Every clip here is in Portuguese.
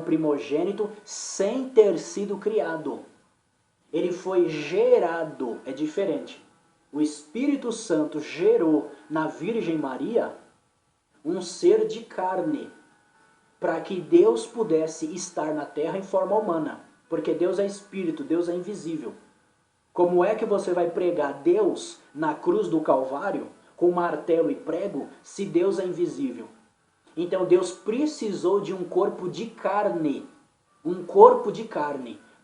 primogênito sem ter sido criado. Ele foi gerado, é diferente. O Espírito Santo gerou na Virgem Maria um ser de carne, para que Deus pudesse estar na terra em forma humana. Porque Deus é Espírito, Deus é invisível. Como é que você vai pregar Deus na cruz do Calvário com martelo e prego se Deus é invisível? Então Deus precisou de um corpo de carne,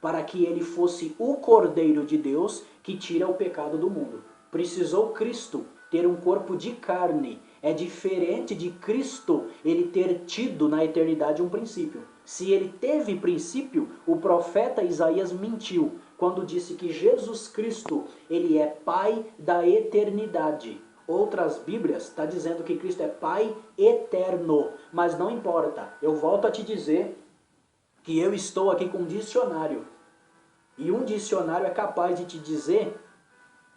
para que ele fosse o Cordeiro de Deus que tira o pecado do mundo. Precisou Cristo ter um corpo de carne. É diferente de Cristo ele ter tido na eternidade um princípio. Se ele teve princípio, o profeta Isaías mentiu quando disse que Jesus Cristo ele é Pai da eternidade. Outras Bíblias estão dizendo que Cristo é Pai eterno, mas não importa. Eu volto a te dizer que eu estou aqui com um dicionário. E um dicionário é capaz de te dizer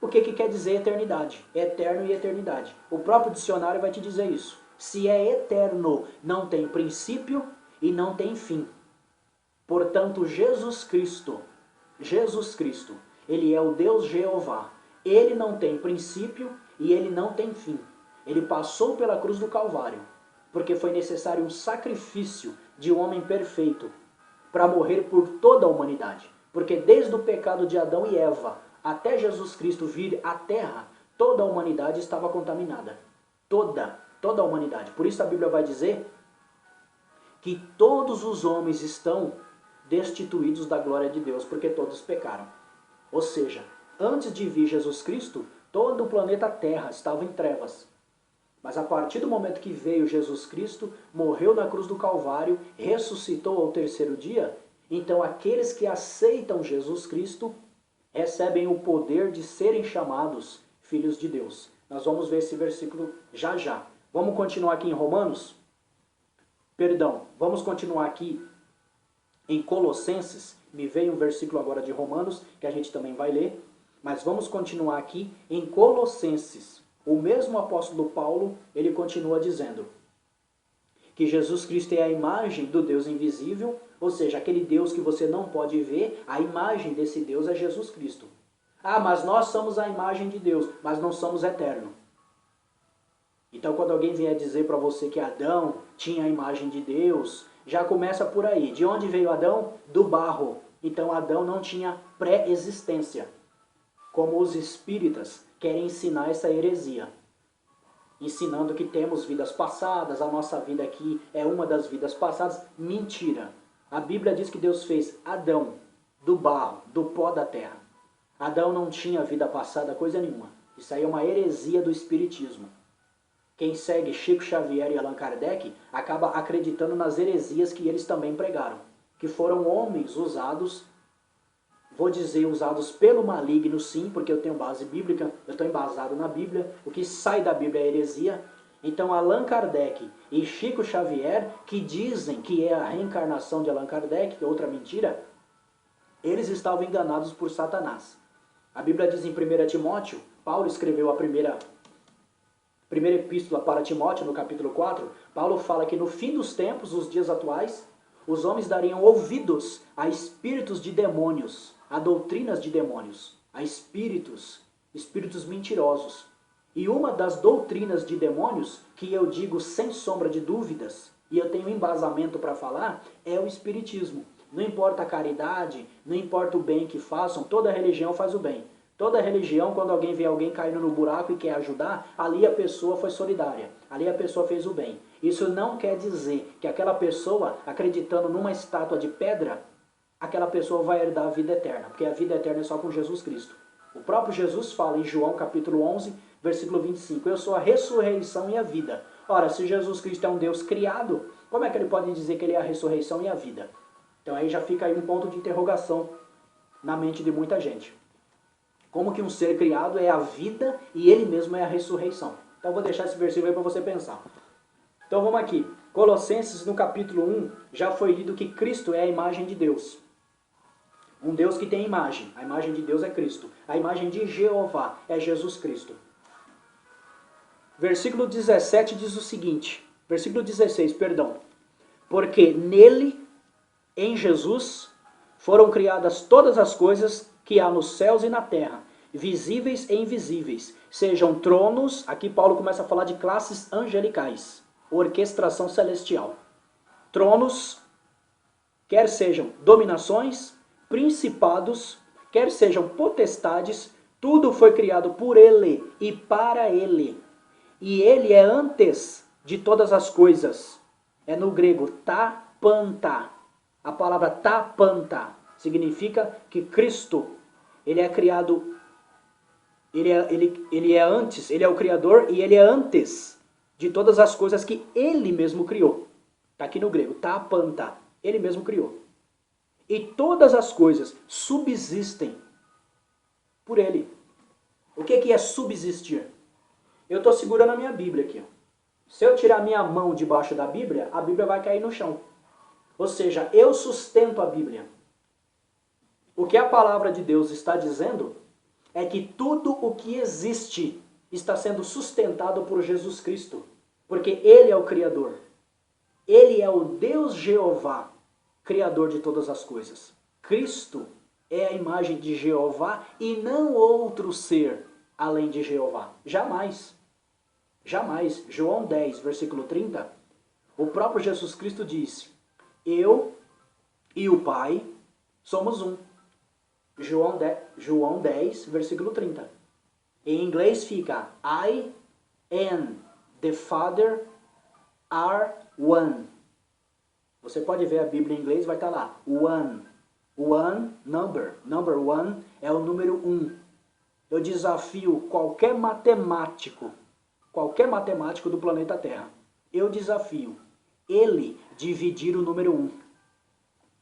o que quer dizer eternidade. Eterno e eternidade. O próprio dicionário vai te dizer isso. Se é eterno, não tem princípio e não tem fim. Portanto, Jesus Cristo, ele é o Deus Jeová. Ele não tem princípio e ele não tem fim. Ele passou pela cruz do Calvário, porque foi necessário um sacrifício de um homem perfeito para morrer por toda a humanidade. Porque desde o pecado de Adão e Eva até Jesus Cristo vir à terra, toda a humanidade estava contaminada. Toda a humanidade. Por isso a Bíblia vai dizer que todos os homens estão destituídos da glória de Deus, porque todos pecaram. Ou seja, antes de vir Jesus Cristo, todo o planeta Terra estava em trevas. Mas a partir do momento que veio Jesus Cristo, morreu na cruz do Calvário, ressuscitou ao terceiro dia, então aqueles que aceitam Jesus Cristo recebem o poder de serem chamados filhos de Deus. Nós vamos ver esse versículo já já. Vamos continuar aqui em Romanos? Vamos continuar aqui em Colossenses. Me veio um versículo agora de Romanos, que a gente também vai ler. Mas vamos continuar aqui em Colossenses. O mesmo apóstolo Paulo, ele continua dizendo que Jesus Cristo é a imagem do Deus invisível, ou seja, aquele Deus que você não pode ver, a imagem desse Deus é Jesus Cristo. Ah, mas nós somos a imagem de Deus, mas não somos eternos. Então quando alguém vier dizer para você que Adão tinha a imagem de Deus, já começa por aí. De onde veio Adão? Do barro. Então Adão não tinha pré-existência. Como os espíritas querem ensinar essa heresia. Ensinando que temos vidas passadas, a nossa vida aqui é uma das vidas passadas. Mentira. A Bíblia diz que Deus fez Adão do barro, do pó da terra. Adão não tinha vida passada, coisa nenhuma. Isso aí é uma heresia do espiritismo. Quem segue Chico Xavier e Allan Kardec acaba acreditando nas heresias que eles também pregaram. Que foram homens usados, vou dizer usados pelo maligno sim, porque eu tenho base bíblica, eu estou embasado na Bíblia, o que sai da Bíblia é heresia. Então Allan Kardec e Chico Xavier, que dizem que é a reencarnação de Allan Kardec, que é outra mentira, eles estavam enganados por Satanás. A Bíblia diz em 1 Timóteo, Paulo escreveu a primeira epístola para Timóteo, no capítulo 4, Paulo fala que no fim dos tempos, os dias atuais, os homens dariam ouvidos a espíritos de demônios, a doutrinas de demônios, a espíritos mentirosos. E uma das doutrinas de demônios, que eu digo sem sombra de dúvidas, e eu tenho embasamento para falar, é o espiritismo. Não importa a caridade, não importa o bem que façam, toda religião faz o bem. Toda religião, quando alguém vê alguém caindo no buraco e quer ajudar, ali a pessoa foi solidária, ali a pessoa fez o bem. Isso não quer dizer que aquela pessoa, acreditando numa estátua de pedra, aquela pessoa vai herdar a vida eterna, porque a vida eterna é só com Jesus Cristo. O próprio Jesus fala em João capítulo 11, versículo 25, eu sou a ressurreição e a vida. Ora, se Jesus Cristo é um Deus criado, como é que ele pode dizer que ele é a ressurreição e a vida? Então aí já fica aí um ponto de interrogação na mente de muita gente. Como que um ser criado é a vida e ele mesmo é a ressurreição? Então eu vou deixar esse versículo aí para você pensar. Então vamos aqui. Colossenses no capítulo 1 já foi lido que Cristo é a imagem de Deus. Um Deus que tem imagem. A imagem de Deus é Cristo. A imagem de Jeová é Jesus Cristo. Versículo 17 diz o seguinte. Versículo 16, perdão. Porque nele Em Jesus foram criadas todas as coisas que há nos céus e na terra, visíveis e invisíveis, sejam tronos, aqui Paulo começa a falar de classes angelicais, orquestração celestial. Tronos, quer sejam dominações, principados, quer sejam potestades, tudo foi criado por ele e para ele. E ele é antes de todas as coisas. É no grego tapanta. A palavra tapanta significa que Cristo, ele é criado, ele é antes, ele é o Criador e ele é antes de todas as coisas que ele mesmo criou. Está aqui no grego, tapanta. Ele mesmo criou. E todas as coisas subsistem por ele. O que é subsistir? Eu estou segurando a minha Bíblia aqui. Se eu tirar minha mão debaixo da Bíblia, a Bíblia vai cair no chão. Ou seja, eu sustento a Bíblia. O que a palavra de Deus está dizendo é que tudo o que existe está sendo sustentado por Jesus Cristo. Porque Ele é o Criador. Ele é o Deus Jeová, Criador de todas as coisas. Cristo é a imagem de Jeová e não outro ser além de Jeová. Jamais. Jamais. João 10, versículo 30, o próprio Jesus Cristo disse: eu e o Pai somos um. João 10, versículo 30. Em inglês fica I and the Father are one. Você pode ver a Bíblia em inglês, vai estar lá. One. One number. Number one é o número 1. Eu desafio qualquer matemático do planeta Terra. Eu desafio ele dividir o número 1.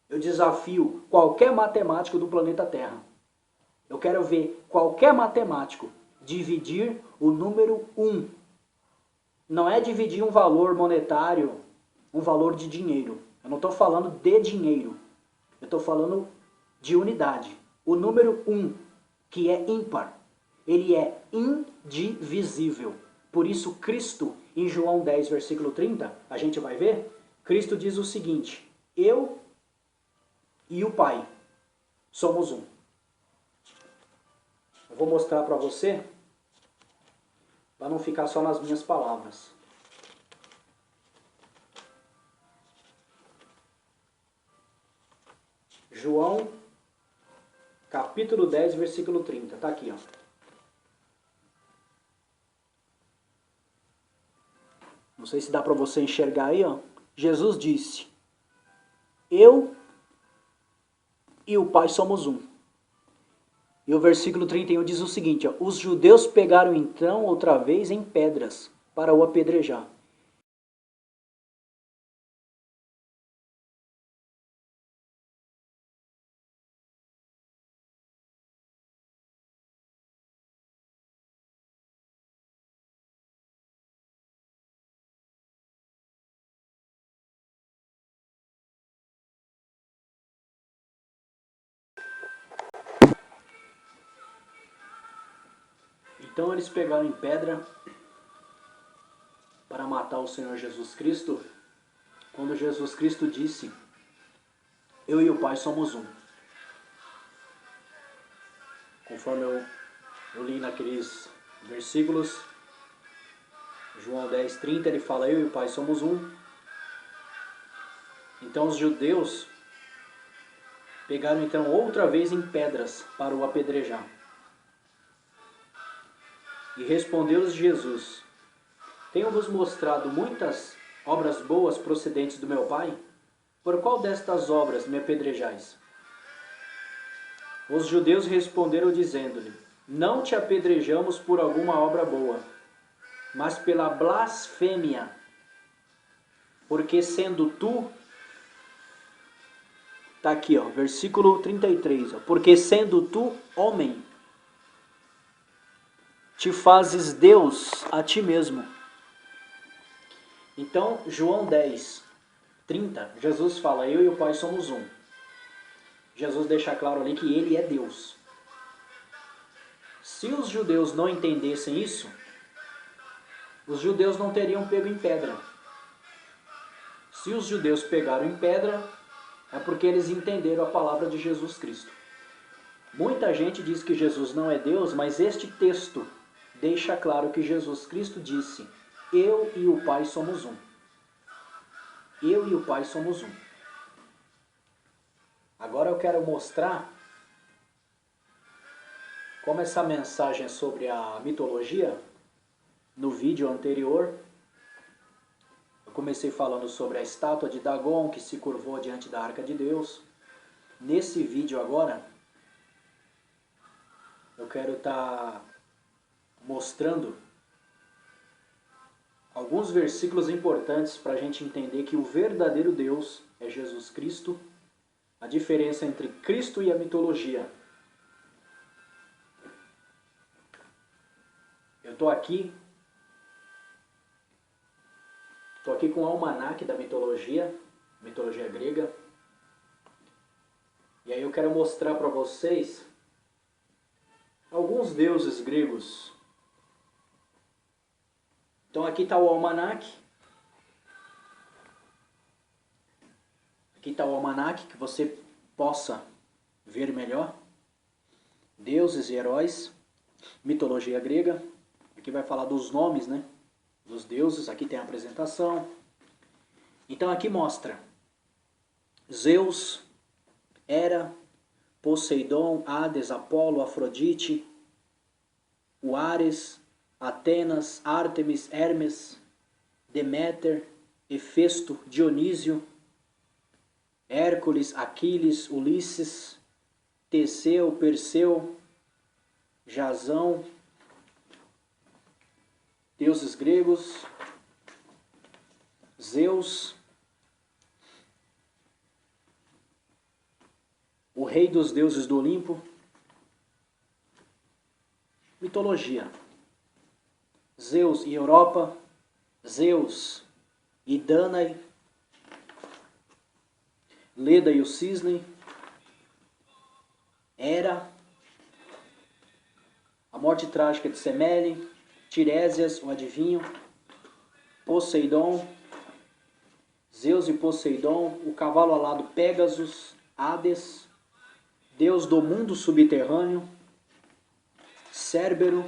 Eu desafio qualquer matemático do planeta Terra. Eu quero ver qualquer matemático dividir o número 1. Não é dividir um valor monetário, um valor de dinheiro. Eu não estou falando de dinheiro. Eu estou falando de unidade. O número 1, que é ímpar, ele é indivisível. Por isso Cristo, em João 10, versículo 30, a gente vai ver, Cristo diz o seguinte: eu e o Pai somos um. Eu vou mostrar para você, para não ficar só nas minhas palavras. João, capítulo 10, versículo 30. Está aqui, ó. Não sei se dá para você enxergar aí, ó. Jesus disse: eu e o Pai somos um. E o versículo 31 diz o seguinte, ó: os judeus pegaram então outra vez em pedras para o apedrejar. Então eles pegaram em pedra para matar o Senhor Jesus Cristo, quando Jesus Cristo disse: eu e o Pai somos um. Conforme eu li naqueles versículos, João 10, 30, ele fala: eu e o Pai somos um. Então os judeus pegaram então outra vez em pedras para o apedrejar. E respondeu-lhes Jesus: tenho-vos mostrado muitas obras boas procedentes do meu Pai? Por qual destas obras me apedrejais? Os judeus responderam dizendo-lhe: não te apedrejamos por alguma obra boa, mas pela blasfêmia, porque sendo tu... Está aqui, ó, versículo 33, ó, porque sendo tu homem, te fazes Deus a ti mesmo. Então, João 10, 30, Jesus fala: eu e o Pai somos um. Jesus deixa claro ali que ele é Deus. Se os judeus não entendessem isso, os judeus não teriam pego em pedra. Se os judeus pegaram em pedra, É porque eles entenderam a palavra de Jesus Cristo. Muita gente diz que Jesus não é Deus, mas este texto deixa claro que Jesus Cristo disse: eu e o Pai somos um. Eu e o Pai somos um. Agora eu quero mostrar como essa mensagem sobre a mitologia, no vídeo anterior, eu comecei falando sobre a estátua de Dagon que se curvou diante da Arca de Deus. Nesse vídeo agora, eu quero estar mostrando alguns versículos importantes para a gente entender que o verdadeiro Deus é Jesus Cristo, a diferença entre Cristo e a mitologia. Eu estou aqui com o almanaque da mitologia grega, e aí eu quero mostrar para vocês alguns deuses gregos. Então aqui está o almanaque. Aqui está o almanaque, que você possa ver melhor. Deuses e heróis, mitologia grega. Aqui vai falar dos nomes, né, dos deuses. Aqui tem a apresentação. Então aqui mostra Zeus, Hera, Poseidon, Hades, Apolo, Afrodite, o Ares, Atenas, Ártemis, Hermes, Deméter, Hefesto, Dionísio, Hércules, Aquiles, Ulisses, Teseu, Perseu, Jasão, deuses gregos, Zeus, o rei dos deuses do Olimpo, mitologia. Zeus e Europa, Zeus e Danae, Leda e o Cisne, Hera, a morte trágica de Semele, Tiresias, o adivinho, Poseidon, Zeus e Poseidon, o cavalo alado Pégasus, Hades, Deus do mundo subterrâneo, Cérbero,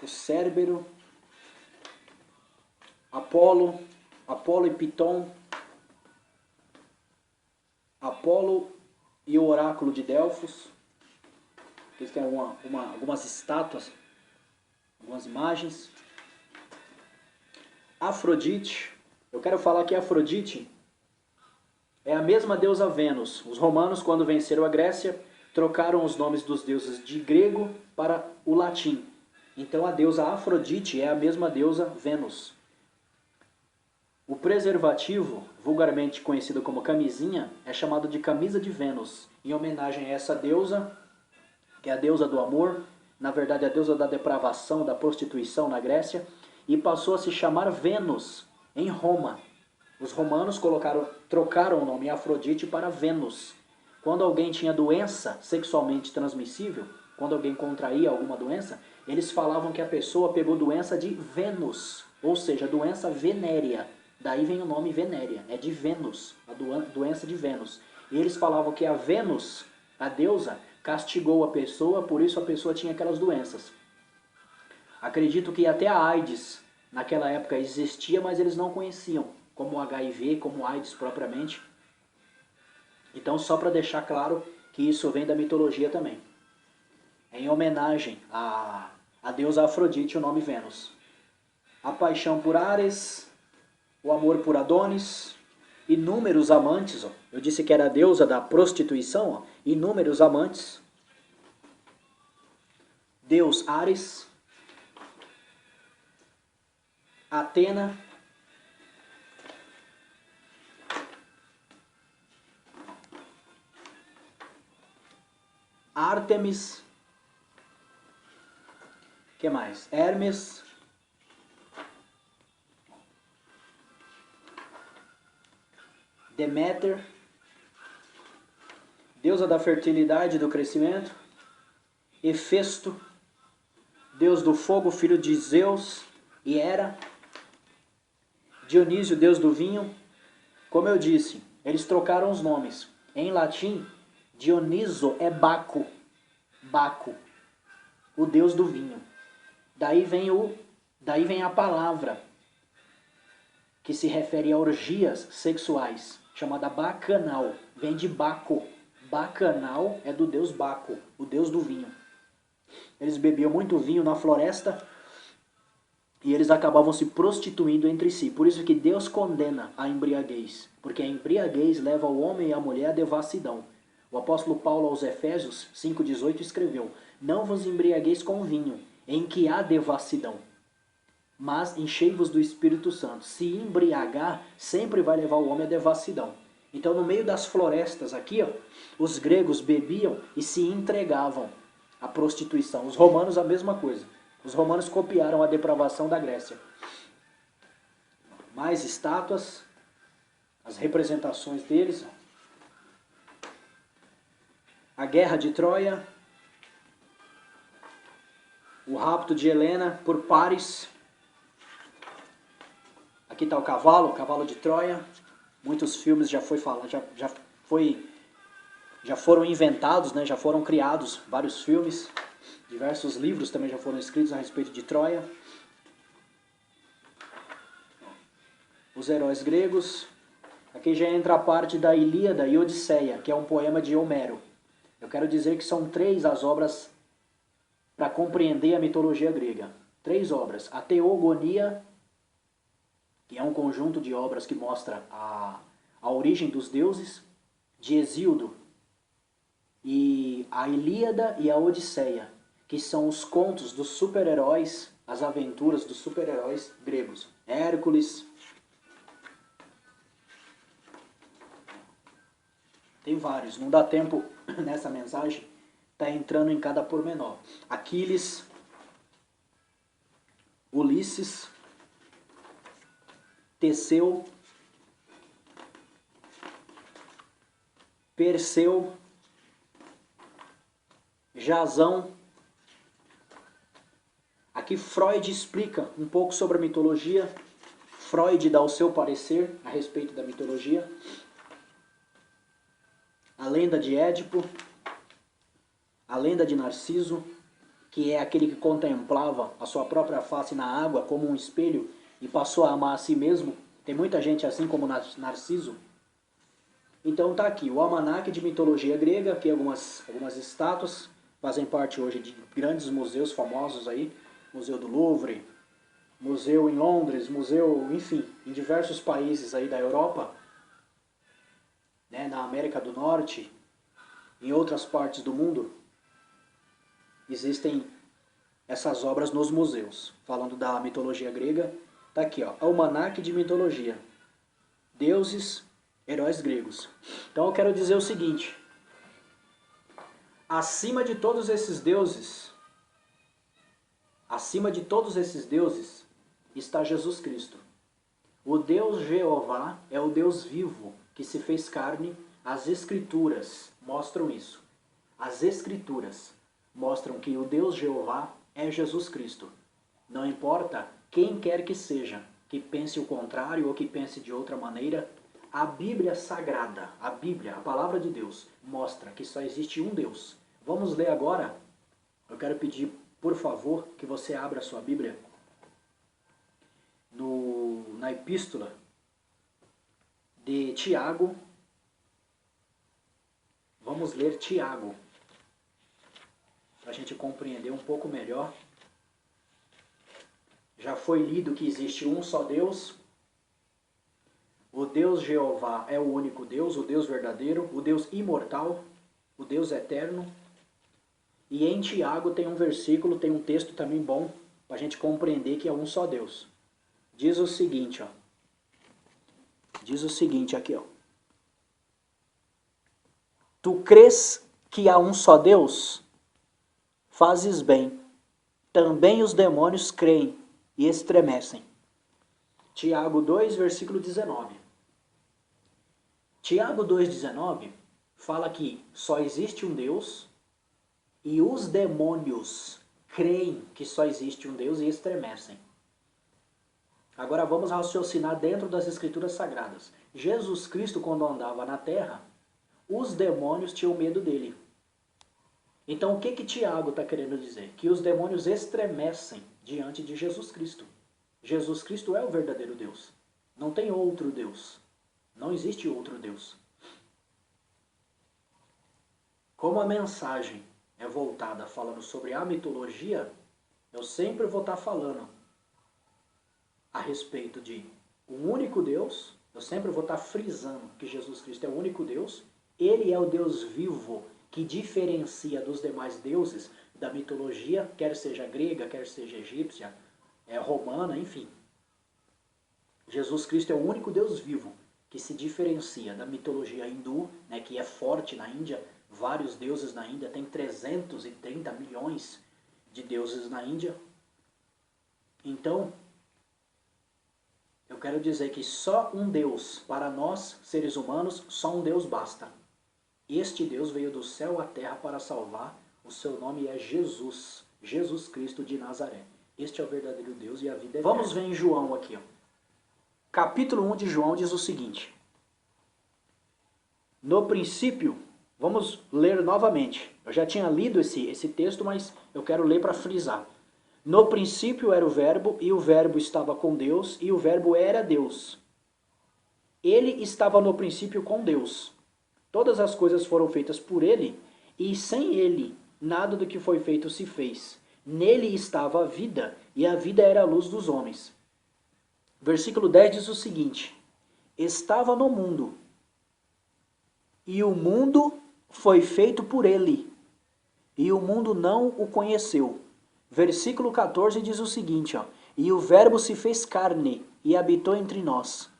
o Cérbero, Apolo e Piton, Apolo e o oráculo de Delfos. Aqui tem algumas estátuas, algumas imagens. Afrodite, eu quero falar que Afrodite é a mesma deusa Vênus. Os romanos, quando venceram a Grécia, trocaram os nomes dos deuses de grego para o latim. Então a deusa Afrodite é a mesma deusa Vênus. O preservativo, vulgarmente conhecido como camisinha, é chamado de camisa de Vênus, em homenagem a essa deusa, que é a deusa do amor, na verdade a deusa da depravação, da prostituição na Grécia, e passou a se chamar Vênus em Roma. Os romanos trocaram o nome Afrodite para Vênus. Quando alguém tinha doença sexualmente transmissível, quando alguém contraía alguma doença, eles falavam que a pessoa pegou doença de Vênus, ou seja, doença venérea. Daí vem o nome Venérea, é de Vênus, a doença de Vênus. E eles falavam que a Vênus, a deusa, castigou a pessoa, por isso a pessoa tinha aquelas doenças. Acredito que até a AIDS naquela época existia, mas eles não conheciam, como o HIV, como AIDS propriamente. Então, só para deixar claro que isso vem da mitologia também. É em homenagem à deusa Afrodite, o nome Vênus. A paixão por Ares, o amor por Adonis, inúmeros amantes. Ó. Eu disse que era a deusa da prostituição, ó. Inúmeros amantes. Deus Ares, Atena, Ártemis, que mais? Hermes, Deméter, deusa da fertilidade e do crescimento, Hefesto, deus do fogo, filho de Zeus e Hera, Dionísio, deus do vinho. Como eu disse, Eles trocaram os nomes. Em latim, Dioniso é Baco. Baco, o deus do vinho. Daí vem a palavra que se refere a orgias sexuais, chamada bacanal. Vem de Baco. Bacanal é do deus Baco, o deus do vinho. Eles bebiam muito vinho na floresta e eles acabavam se prostituindo entre si. Por isso que Deus condena a embriaguez, porque a embriaguez leva o homem e a mulher à devassidão. O apóstolo Paulo aos Efésios 5,18 escreveu: não vos embriagueis com vinho, em que há devassidão, mas enchei-vos do Espírito Santo. Se embriagar sempre vai levar o homem à devassidão. Então, no meio das florestas aqui, ó, os gregos bebiam e se entregavam à prostituição. Os romanos a mesma coisa. Os romanos copiaram a depravação da Grécia. Mais estátuas, as representações deles. A guerra de Troia, o rapto de Helena por Paris. Aqui está o cavalo de Troia. Muitos filmes já foram inventados, né? Já foram criados vários filmes. Diversos livros também já foram escritos a respeito de Troia. Os heróis gregos. Aqui já entra a parte da Ilíada e Odisseia, que é um poema de Homero. Eu quero dizer que são 3 as obras para compreender a mitologia grega. 3 obras. A Teogonia, que é um conjunto de obras que mostra a origem dos deuses, de Hesíodo, e a Ilíada e a Odisseia, que são os contos dos super-heróis, as aventuras dos super-heróis gregos. Hércules. Tem vários, não dá tempo nessa mensagem, está entrando em cada pormenor. Aquiles, Ulisses, Teseu, Perseu, Jasão. Aqui Freud explica um pouco sobre a mitologia. Freud dá o seu parecer a respeito da mitologia. A lenda de Édipo, a lenda de Narciso, que é aquele que contemplava a sua própria face na água como um espelho e passou a amar a si mesmo. Tem muita gente assim como Narciso. Então tá aqui, o almanaque de mitologia grega, aqui algumas estátuas, fazem parte hoje de grandes museus famosos aí, Museu do Louvre, museu em Londres, museu, enfim, em diversos países aí da Europa, né, na América do Norte, em outras partes do mundo, existem essas obras nos museus. Falando da mitologia grega, tá aqui, ó, almanaque de mitologia, deuses, heróis gregos. Então eu quero dizer o seguinte: acima de todos esses deuses está Jesus Cristo. O Deus Jeová é o Deus vivo que se fez carne. As Escrituras mostram isso. As Escrituras mostram que o Deus Jeová é Jesus Cristo. Não importa quem quer que seja, que pense o contrário ou que pense de outra maneira, a Bíblia Sagrada, a Bíblia, a Palavra de Deus, mostra que só existe um Deus. Vamos ler agora. Eu quero pedir, por favor, que você abra a sua Bíblia na Epístola de Tiago. Vamos ler Tiago, para a gente compreender um pouco melhor. Já foi lido que existe um só Deus. O Deus Jeová é o único Deus, o Deus verdadeiro, o Deus imortal, o Deus eterno. E em Tiago tem um versículo, tem um texto também bom, para a gente compreender que é um só Deus. Diz o seguinte, ó. Diz o seguinte aqui, ó. Tu crês que há um só Deus? Fazes bem. Também os demônios creem e estremecem. Tiago 2, versículo 19. Tiago 2,19 fala que só existe um Deus e os demônios creem que só existe um Deus e estremecem. Agora vamos raciocinar dentro das Escrituras Sagradas. Jesus Cristo, quando andava na terra, os demônios tinham medo dele. Então o que Tiago está querendo dizer? Que os demônios estremecem diante de Jesus Cristo. Jesus Cristo é o verdadeiro Deus. Não tem outro Deus. Não existe outro Deus. Como a mensagem é voltada falando sobre a mitologia, eu sempre vou estar falando a respeito de um único Deus, eu sempre vou estar frisando que Jesus Cristo é o único Deus, ele é o Deus vivo que diferencia dos demais deuses da mitologia, quer seja grega, quer seja egípcia, romana, enfim. Jesus Cristo é o único Deus vivo que se diferencia da mitologia hindu, né, que é forte na Índia, vários deuses na Índia, tem 330 milhões de deuses na Índia. Então, eu quero dizer que só um Deus, para nós, seres humanos, só um Deus basta. Este Deus veio do céu à terra para salvar, o seu nome é Jesus, Jesus Cristo de Nazaré. Este é o verdadeiro Deus e a vida é eterna. Vamos ver em João aqui. Ó. Capítulo 1 de João diz o seguinte. No princípio, vamos ler novamente. Eu já tinha lido esse texto, mas eu quero ler para frisar. No princípio era o Verbo, e o Verbo estava com Deus, e o Verbo era Deus. Ele estava no princípio com Deus. Todas as coisas foram feitas por ele, e sem ele nada do que foi feito se fez. Nele estava a vida, e a vida era a luz dos homens. Versículo 10 diz o seguinte: estava no mundo, e o mundo foi feito por ele, e o mundo não o conheceu. Versículo 14 diz o seguinte, ó, e o Verbo se fez carne e habitou entre nós.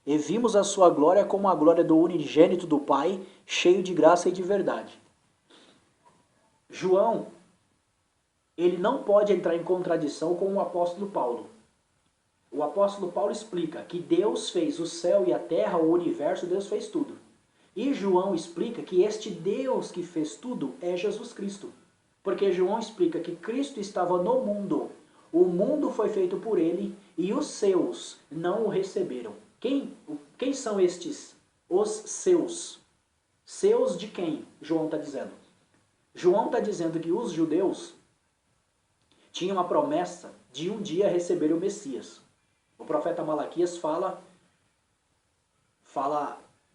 E vimos a sua glória como a glória do unigênito do Pai, cheio de graça e de verdade. João, ele não pode entrar em contradição com o apóstolo Paulo. O apóstolo Paulo explica que Deus fez o céu e a terra, o universo, Deus fez tudo. E João explica que este Deus que fez tudo é Jesus Cristo. Porque João explica que Cristo estava no mundo, o mundo foi feito por ele e os seus não o receberam. Quem são estes? Os seus. Seus de quem? João está dizendo. João está dizendo que os judeus tinham a promessa de um dia receber o Messias. O profeta Malaquias fala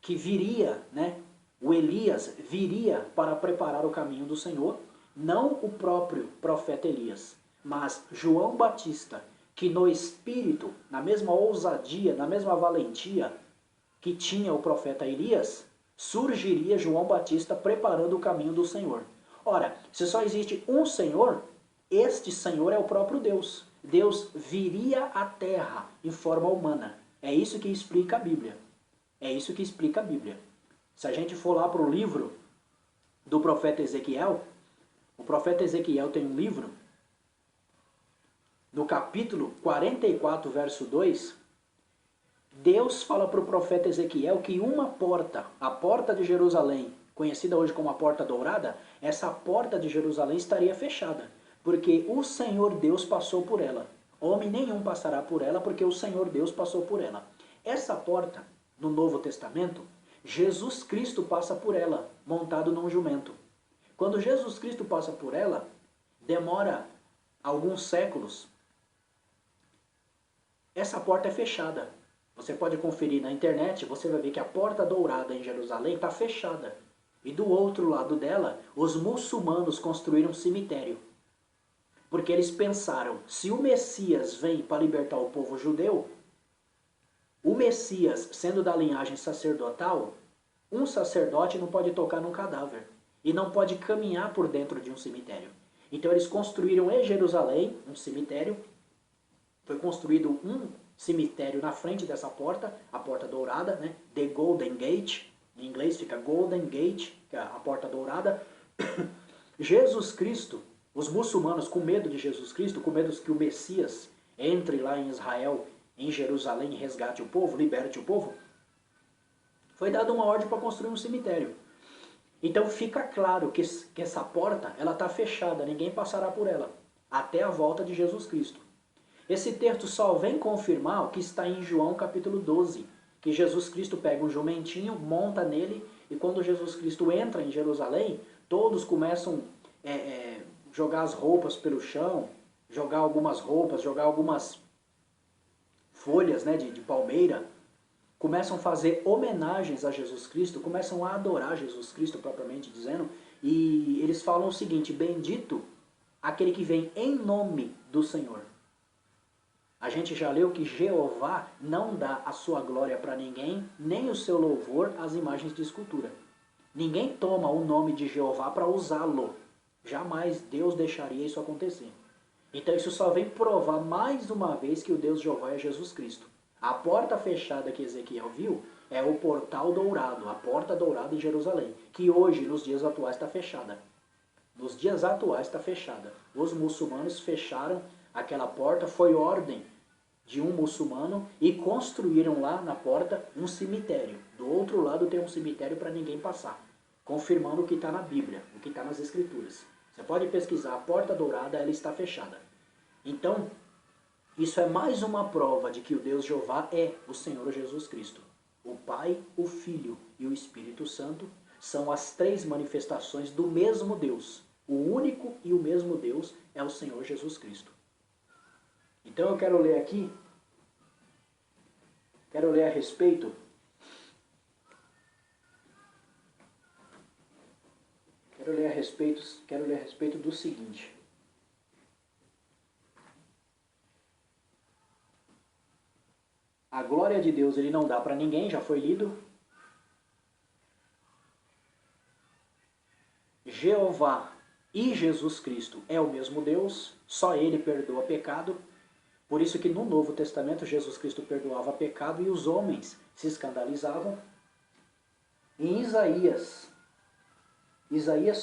que viria, né? O Elias viria para preparar o caminho do Senhor, não o próprio profeta Elias, mas João Batista, que no espírito, na mesma ousadia, na mesma valentia que tinha o profeta Elias, surgiria João Batista preparando o caminho do Senhor. Ora, se só existe um Senhor, este Senhor é o próprio Deus. Deus viria à terra em forma humana. É isso que explica a Bíblia. É isso que explica a Bíblia. Se a gente for lá para o livro do profeta Ezequiel, o profeta Ezequiel tem um livro, no capítulo 44, verso 2, Deus fala para o profeta Ezequiel que uma porta, a porta de Jerusalém, conhecida hoje como a Porta Dourada, essa porta de Jerusalém estaria fechada, porque o Senhor Deus passou por ela. Homem nenhum passará por ela, porque o Senhor Deus passou por ela. Essa porta, no Novo Testamento, Jesus Cristo passa por ela, montado num jumento. Quando Jesus Cristo passa por ela, demora alguns séculos. Essa porta é fechada. Você pode conferir na internet, você vai ver que a Porta Dourada em Jerusalém está fechada. E do outro lado dela, os muçulmanos construíram um cemitério. Porque eles pensaram, se o Messias vem para libertar o povo judeu, o Messias, sendo da linhagem sacerdotal, um sacerdote não pode tocar num cadáver. E não pode caminhar por dentro de um cemitério. Então eles construíram em Jerusalém um cemitério. Foi construído um cemitério na frente dessa porta, a Porta Dourada, né? The Golden Gate. Em inglês fica Golden Gate, que é a Porta Dourada. Jesus Cristo, os muçulmanos com medo de Jesus Cristo, com medo que o Messias entre lá em Israel, em Jerusalém, e resgate o povo, liberte o povo, foi dada uma ordem para construir um cemitério. Então fica claro que essa porta ela está fechada, ninguém passará por ela, até a volta de Jesus Cristo. Esse texto só vem confirmar o que está em João capítulo 12, que Jesus Cristo pega um jumentinho, monta nele, e quando Jesus Cristo entra em Jerusalém, todos começam a jogar as roupas pelo chão, jogar algumas roupas, jogar algumas folhas, né, de palmeira, começam a fazer homenagens a Jesus Cristo, começam a adorar Jesus Cristo propriamente dizendo, e eles falam o seguinte: bendito aquele que vem em nome do Senhor. A gente já leu que Jeová não dá a sua glória para ninguém, nem o seu louvor às imagens de escultura. Ninguém toma o nome de Jeová para usá-lo. Jamais Deus deixaria isso acontecer. Então isso só vem provar mais uma vez que o Deus Jeová é Jesus Cristo. A porta fechada que Ezequiel viu é o portal dourado, a porta dourada em Jerusalém, que hoje, nos dias atuais, está fechada. Nos dias atuais está fechada. Os muçulmanos fecharam aquela porta, foi ordem de um muçulmano, e construíram lá na porta um cemitério. Do outro lado tem um cemitério para ninguém passar, confirmando o que está na Bíblia, o que está nas Escrituras. Você pode pesquisar, a porta dourada ela está fechada. Então, isso é mais uma prova de que o Deus Jeová é o Senhor Jesus Cristo. O Pai, o Filho e o Espírito Santo são as três manifestações do mesmo Deus. O único e o mesmo Deus é o Senhor Jesus Cristo. Então eu quero ler aqui, quero ler a respeito do seguinte. A glória de Deus ele não dá para ninguém, já foi lido. Jeová e Jesus Cristo é o mesmo Deus, só ele perdoa pecado. Por isso que no Novo Testamento Jesus Cristo perdoava pecado e os homens se escandalizavam. Em Isaías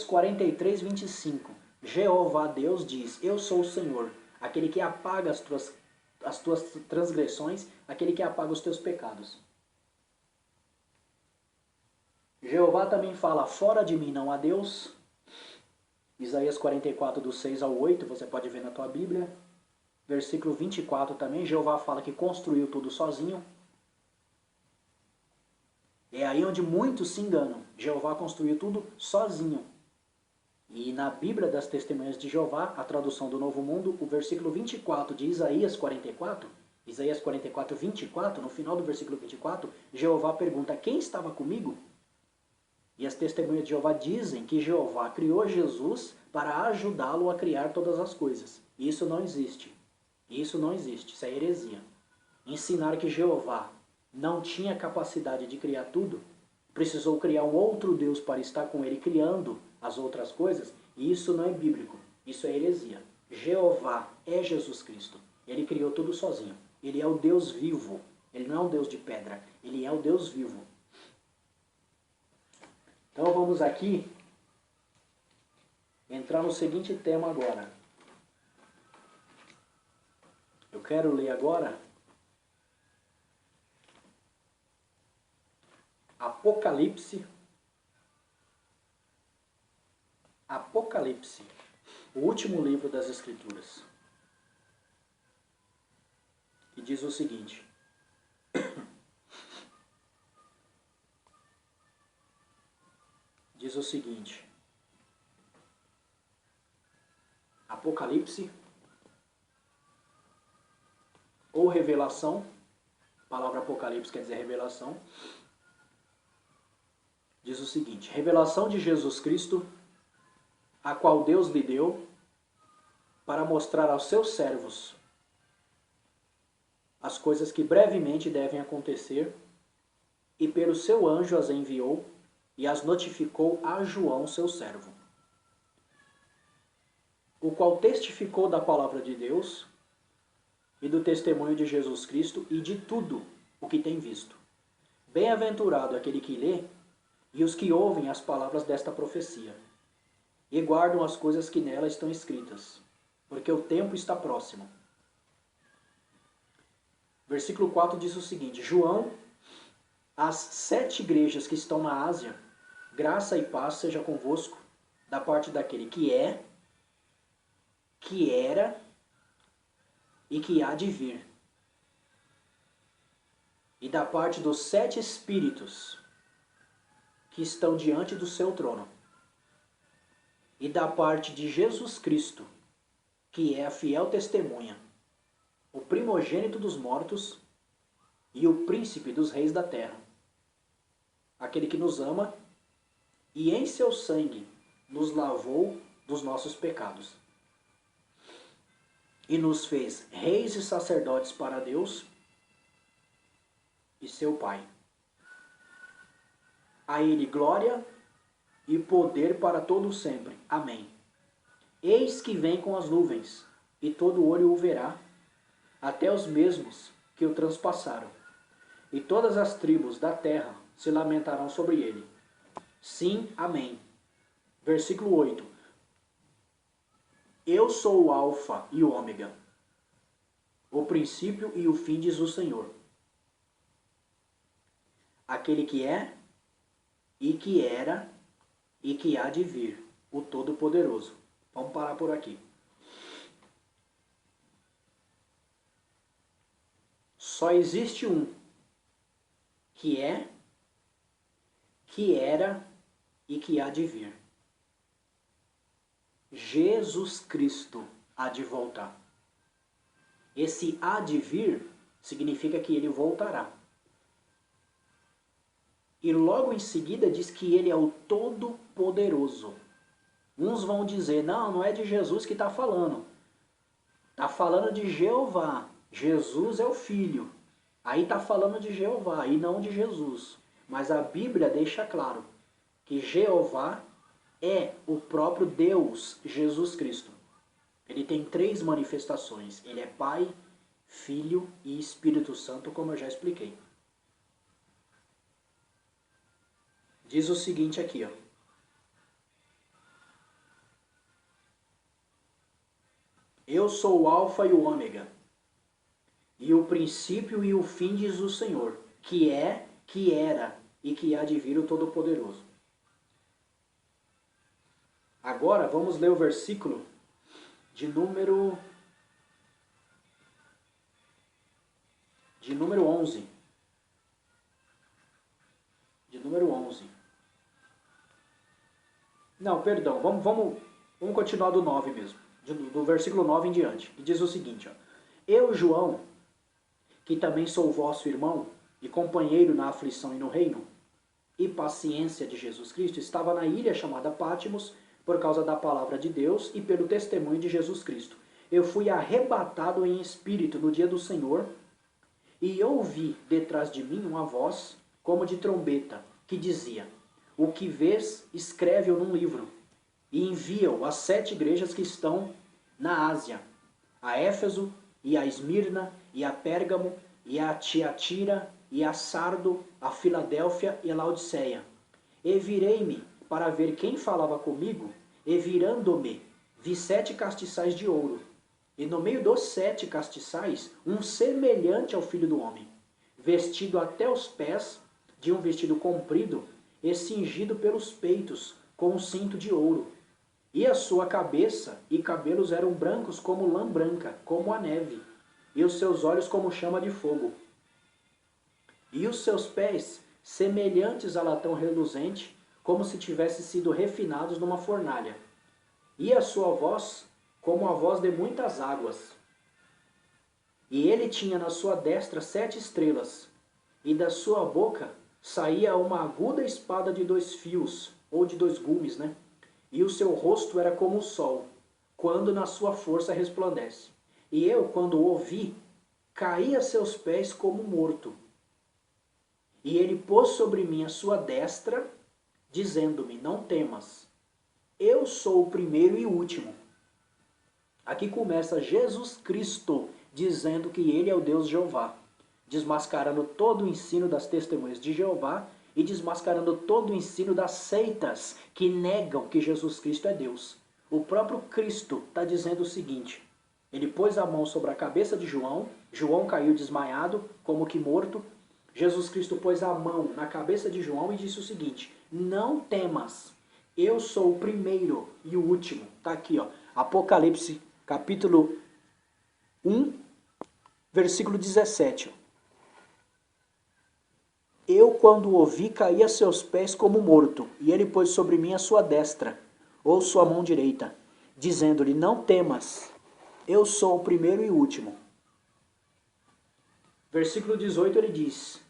43, 25, Jeová Deus diz: eu sou o Senhor, aquele que apaga as tuas transgressões, aquele que apaga os teus pecados. Jeová também fala: fora de mim não há Deus. Isaías 44, do 6 ao 8, você pode ver na tua Bíblia. Versículo 24 também, Jeová fala que construiu tudo sozinho. É aí onde muitos se enganam. Jeová construiu tudo sozinho. E na Bíblia das Testemunhas de Jeová, a tradução do Novo Mundo, o versículo 24 de Isaías 44, 24, no final do versículo 24, Jeová pergunta: quem estava comigo? E as Testemunhas de Jeová dizem que Jeová criou Jesus para ajudá-lo a criar todas as coisas. Isso não existe. Isso não existe, isso é heresia. Ensinar que Jeová não tinha capacidade de criar tudo, precisou criar um outro Deus para estar com ele criando as outras coisas, e isso não é bíblico, isso é heresia. Jeová é Jesus Cristo, ele criou tudo sozinho, ele é o Deus vivo, ele não é um Deus de pedra, ele é o Deus vivo. Então vamos aqui entrar no seguinte tema agora. Eu quero ler agora Apocalipse, o último livro das Escrituras. E diz o seguinte: Apocalipse, ou revelação, a palavra Apocalipse quer dizer revelação, diz o seguinte: revelação de Jesus Cristo, a qual Deus lhe deu, para mostrar aos seus servos as coisas que brevemente devem acontecer, e pelo seu anjo as enviou, e as notificou a João, seu servo, o qual testificou da palavra de Deus, e do testemunho de Jesus Cristo, e de tudo o que tem visto. Bem-aventurado aquele que lê, e os que ouvem as palavras desta profecia, e guardam as coisas que nela estão escritas, porque o tempo está próximo. Versículo 4 diz o seguinte: João, às 7 igrejas que estão na Ásia, graça e paz seja convosco, da parte daquele que é, que era e que há de vir, e da parte dos 7 espíritos que estão diante do seu trono, e da parte de Jesus Cristo, que é a fiel testemunha, o primogênito dos mortos e o príncipe dos reis da terra, aquele que nos ama e em seu sangue nos lavou dos nossos pecados e nos fez reis e sacerdotes para Deus e seu Pai. A ele glória e poder para todo sempre. Amém. Eis que vem com as nuvens, e todo olho o verá, até os mesmos que o transpassaram. E todas as tribos da terra se lamentarão sobre ele. Sim, amém. Versículo 8. Eu sou o alfa e o ômega, o princípio e o fim, diz o Senhor. Aquele que é, e que era, e que há de vir, o Todo-Poderoso. Vamos parar por aqui. Só existe um, que é, que era e que há de vir. Jesus Cristo há de voltar. Esse há de vir significa que ele voltará. E logo em seguida diz que ele é o Todo-Poderoso. Uns vão dizer, não é de Jesus que está falando. Está falando de Jeová. Jesus é o Filho. Aí está falando de Jeová e não de Jesus. Mas a Bíblia deixa claro que Jeová é o próprio Deus, Jesus Cristo. Ele tem 3 manifestações. Ele é Pai, Filho e Espírito Santo, como eu já expliquei. Diz o seguinte aqui, ó. Eu sou o alfa e o ômega, e o princípio e o fim, diz o Senhor, que é, que era e que há de vir o Todo-Poderoso. Agora vamos ler o versículo de número 11. De número 11. Não, perdão, vamos continuar do 9 mesmo, do versículo 9 em diante, que diz o seguinte, ó. Eu, João, que também sou vosso irmão e companheiro na aflição e no reino e paciência de Jesus Cristo, estava na ilha chamada Pátimos por causa da palavra de Deus e pelo testemunho de Jesus Cristo. Eu fui arrebatado em espírito no dia do Senhor e ouvi detrás de mim uma voz como de trombeta que dizia: o que vês, escreve-o num livro e envia-o às 7 igrejas que estão na Ásia, a Éfeso e a Esmirna e a Pérgamo e a Tiatira e a Sardo, a Filadélfia e a Laodiceia. E virei-me para ver quem falava comigo, e virando-me, vi 7 castiçais de ouro, e no meio dos 7 castiçais, um semelhante ao Filho do Homem, vestido até os pés de um vestido comprido e cingido pelos peitos com um cinto de ouro. E a sua cabeça e cabelos eram brancos como lã branca, como a neve, e os seus olhos como chama de fogo. E os seus pés semelhantes a latão reluzente, como se tivessem sido refinados numa fornalha. E a sua voz como a voz de muitas águas. E ele tinha na sua destra 7 estrelas, e da sua boca saía uma aguda espada de 2 fios, ou de 2 gumes, né? E o seu rosto era como o sol, quando na sua força resplandece. E eu, quando o ouvi, caí a seus pés como morto. E ele pôs sobre mim a sua destra, dizendo-me, não temas, eu sou o primeiro e o último. Aqui começa Jesus Cristo dizendo que ele é o Deus Jeová, desmascarando todo o ensino das testemunhas de Jeová e desmascarando todo o ensino das seitas que negam que Jesus Cristo é Deus. O próprio Cristo está dizendo o seguinte, ele pôs a mão sobre a cabeça de João, João caiu desmaiado, como que morto. Jesus Cristo pôs a mão na cabeça de João e disse o seguinte, não temas, eu sou o primeiro e o último. Está aqui, ó, Apocalipse capítulo 1, versículo 17. Eu, quando o vi, caí a seus pés como morto, e ele pôs sobre mim a sua destra, ou sua mão direita, dizendo-lhe, não temas, eu sou o primeiro e o último. Versículo 18 ele diz,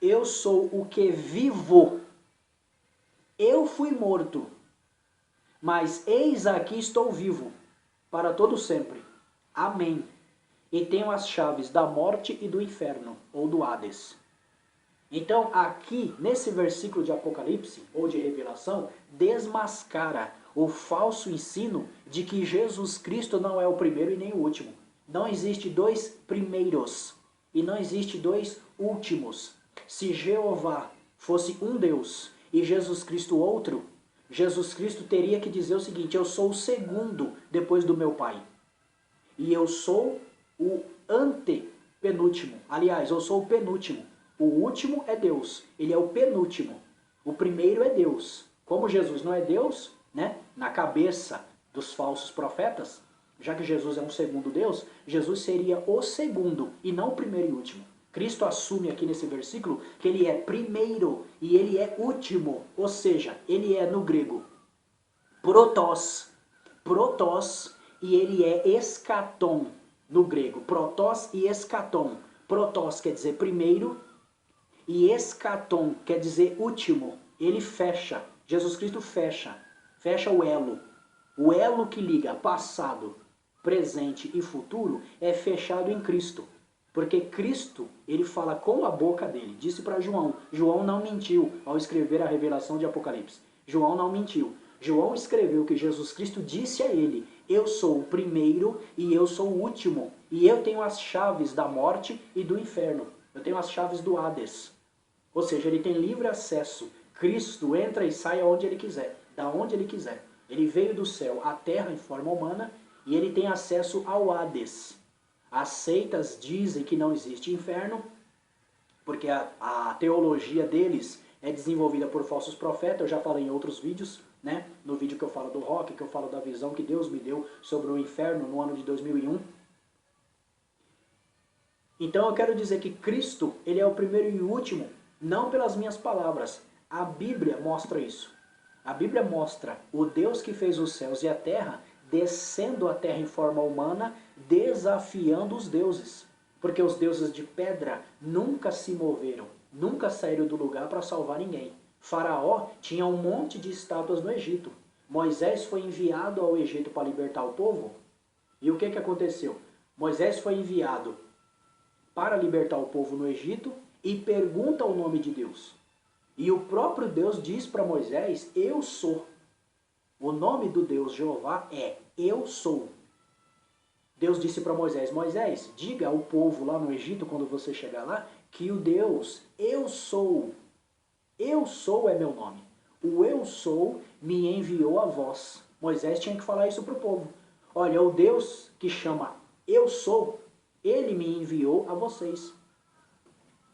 eu sou o que vivo, eu fui morto, mas eis aqui estou vivo, para todo sempre. Amém. E tenho as chaves da morte e do inferno, ou do Hades. Então, aqui, nesse versículo de Apocalipse, ou de Revelação, desmascara o falso ensino de que Jesus Cristo não é o primeiro e nem o último. Não existe dois primeiros e não existe dois últimos. Se Jeová fosse um Deus e Jesus Cristo outro, Jesus Cristo teria que dizer o seguinte, eu sou o segundo depois do meu Pai. E eu sou o antepenúltimo. Aliás, eu sou o penúltimo. O último é Deus. Ele é o penúltimo. O primeiro é Deus. Como Jesus não é Deus, né? Na cabeça dos falsos profetas, já que Jesus é um segundo Deus, Jesus seria o segundo e não o primeiro e último. Cristo assume aqui nesse versículo que ele é primeiro e ele é último. Ou seja, ele é no grego protos. Protos e ele é eschaton no grego. Protos e eschaton. Protos quer dizer primeiro e eschaton quer dizer último. Ele fecha. Jesus Cristo fecha. Fecha o elo. O elo que liga passado, presente e futuro é fechado em Cristo. Porque Cristo, ele fala com a boca dele. Disse para João. João não mentiu ao escrever a revelação de Apocalipse. João não mentiu. João escreveu que Jesus Cristo disse a ele, eu sou o primeiro e eu sou o último. E eu tenho as chaves da morte e do inferno. Eu tenho as chaves do Hades. Ou seja, ele tem livre acesso. Cristo entra e sai aonde ele quiser, da onde ele quiser. Ele veio do céu à terra em forma humana e ele tem acesso ao Hades. As seitas dizem que não existe inferno, porque a teologia deles é desenvolvida por falsos profetas, eu já falei em outros vídeos, né? No vídeo que eu falo do rock, que eu falo da visão que Deus me deu sobre o inferno no ano de 2001. Então eu quero dizer que Cristo, ele é o primeiro e o último, não pelas minhas palavras. A Bíblia mostra isso. A Bíblia mostra o Deus que fez os céus e a terra descendo a terra em forma humana, desafiando os deuses. Porque os deuses de pedra nunca se moveram, nunca saíram do lugar para salvar ninguém. Faraó tinha um monte de estátuas no Egito. Moisés foi enviado ao Egito para libertar o povo. E o que aconteceu? Moisés foi enviado para libertar o povo no Egito e pergunta o nome de Deus. E o próprio Deus diz para Moisés, eu sou. O nome do Deus Jeová é eu sou. Deus disse para Moisés, Moisés, diga ao povo lá no Egito, quando você chegar lá, que o Deus eu sou é meu nome. O eu sou me enviou a vós. Moisés tinha que falar isso para o povo. Olha, o Deus que chama eu sou, ele me enviou a vocês.